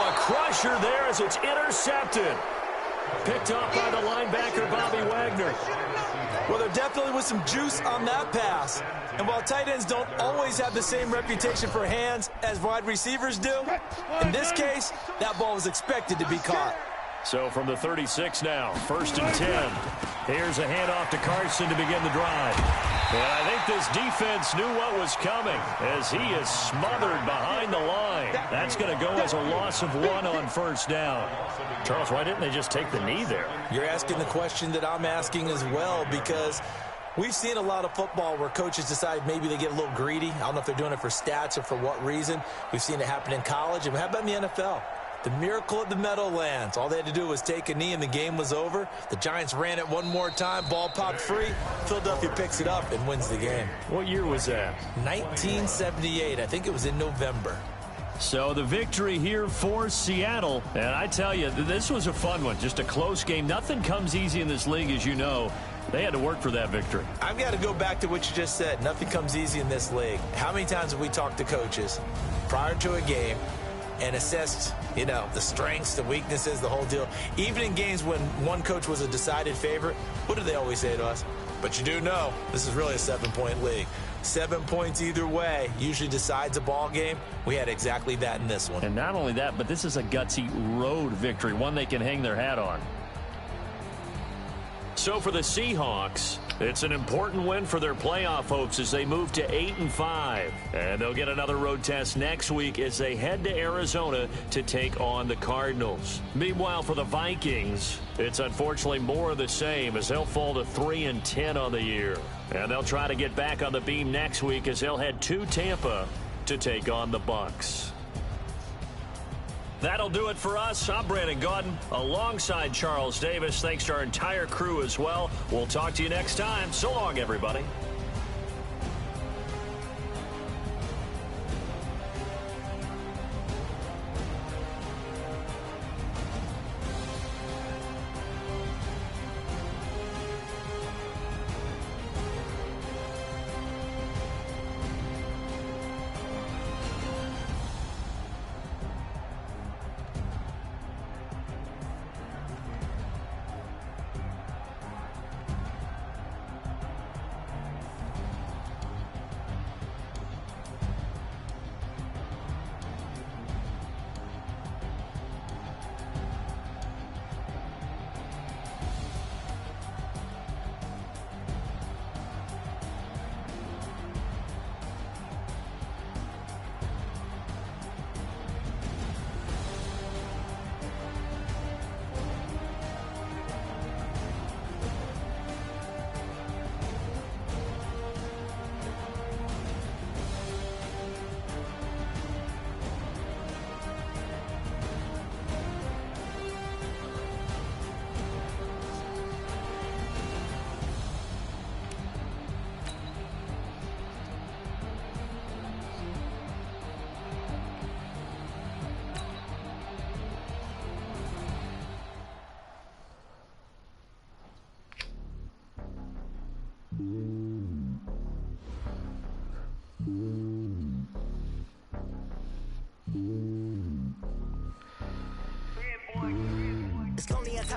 a crusher there as it's intercepted. Picked up by the linebacker, Bobby Wagner. Well, there definitely was some juice on that pass. And while tight ends don't always have the same reputation for hands as wide receivers do, in this case, that ball was expected to be caught. So from the 36 now, 1st and 10. Here's a handoff to Carson to begin the drive. And I think this defense knew what was coming as he is smothered behind the line. That's going to go as a loss of 1 on 1st down. Charles, why didn't they just take the knee there? You're asking the question that I'm asking as well, because we've seen a lot of football where coaches decide maybe they get a little greedy. I don't know if they're doing it for stats or for what reason. We've seen it happen in college, and how about in the NFL? The miracle of the Meadowlands. All they had to do was take a knee and the game was over. The Giants ran it one more time. Ball popped free. Philadelphia picks it up and wins the game. What year was that? 1978. I think it was in November. So the victory here for Seattle. And I tell you, this was a fun one. Just a close game. Nothing comes easy in this league, as you know. They had to work for that victory. I've got to go back to what you just said. Nothing comes easy in this league. How many times have we talked to coaches prior to a game and assessed, the strengths, the weaknesses, the whole deal? Even in games when one coach was a decided favorite, what do they always say to us? But you do know this is really a 7-point league. 7 points either way usually decides a ball game. We had exactly that in this one. And not only that, but this is a gutsy road victory, one they can hang their hat on. So for the Seahawks, it's an important win for their playoff hopes as they move to 8-5. And they'll get another road test next week as they head to Arizona to take on the Cardinals. Meanwhile, for the Vikings, it's unfortunately more of the same as they'll fall to 3-10 on the year. And they'll try to get back on the beam next week as they'll head to Tampa to take on the Bucs. That'll do it for us. I'm Brandon Gaudin alongside Charles Davis. Thanks to our entire crew as well. We'll talk to you next time. So long, everybody.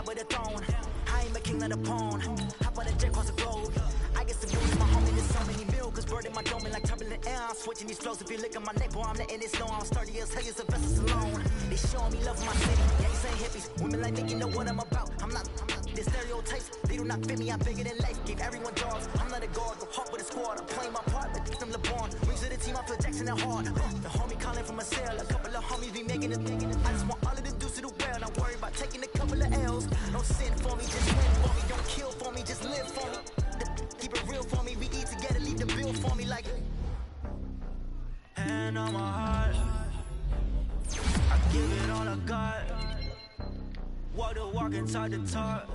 top of the throne. I ain't a king of the pawn. Hop on a jet across the globe. I get some news, my homie, there's so many mil. Cause bird in my dome like turbulent air. I'm switching these flows. If you look at my neck, boy, I'm letting it snow. I'm sturdy as hell, as a vessel alone. They showing me love for my city. Gangs ain't hippies. Women like me, you know what I'm about. I'm not the stereotypes. They do not fit me. I'm bigger than life. Give everyone jobs. I'm not a guard. Go hop with a squad. I'm playing my part, but them LeBron. Wings of the team, I feel Jackson and hard. The homie calling from a cell. A couple of homies be making it. I just want all of the dudes to do well. Not worry about taking a couple of L's. Don't sin for me, just win for me. Don't kill for me, just live for me. Keep it real for me. We eat together, leave the bill for me like. Hand on my heart, I give it all I got. Walk the walk and talk the talk.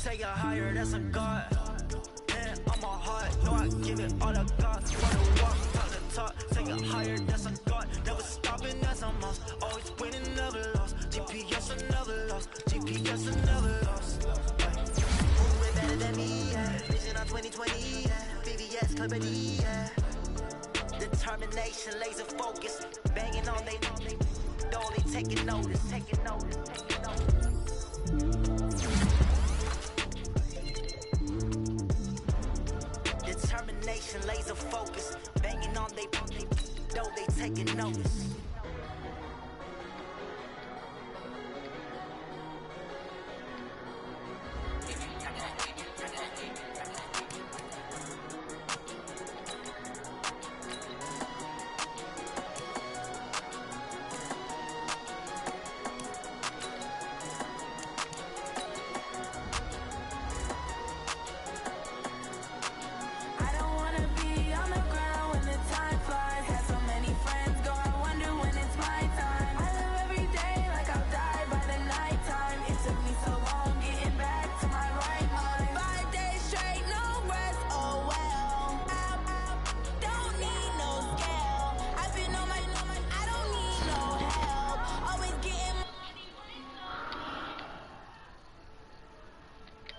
Take it higher, that's a God. Hand on my heart, no, I give it all I got. Walk the walk, talk the talk. Take it higher, that's a God. Never stopping, that's a must. Always winning, never lost. GPS, I never lost. GPS, I never lost. Who way better than me? Yeah. Vision on 2020. Yeah. VVS, company. Yeah. Determination, laser focus, banging on they though they taking notice. Determination, laser focus, banging on they though they taking notice.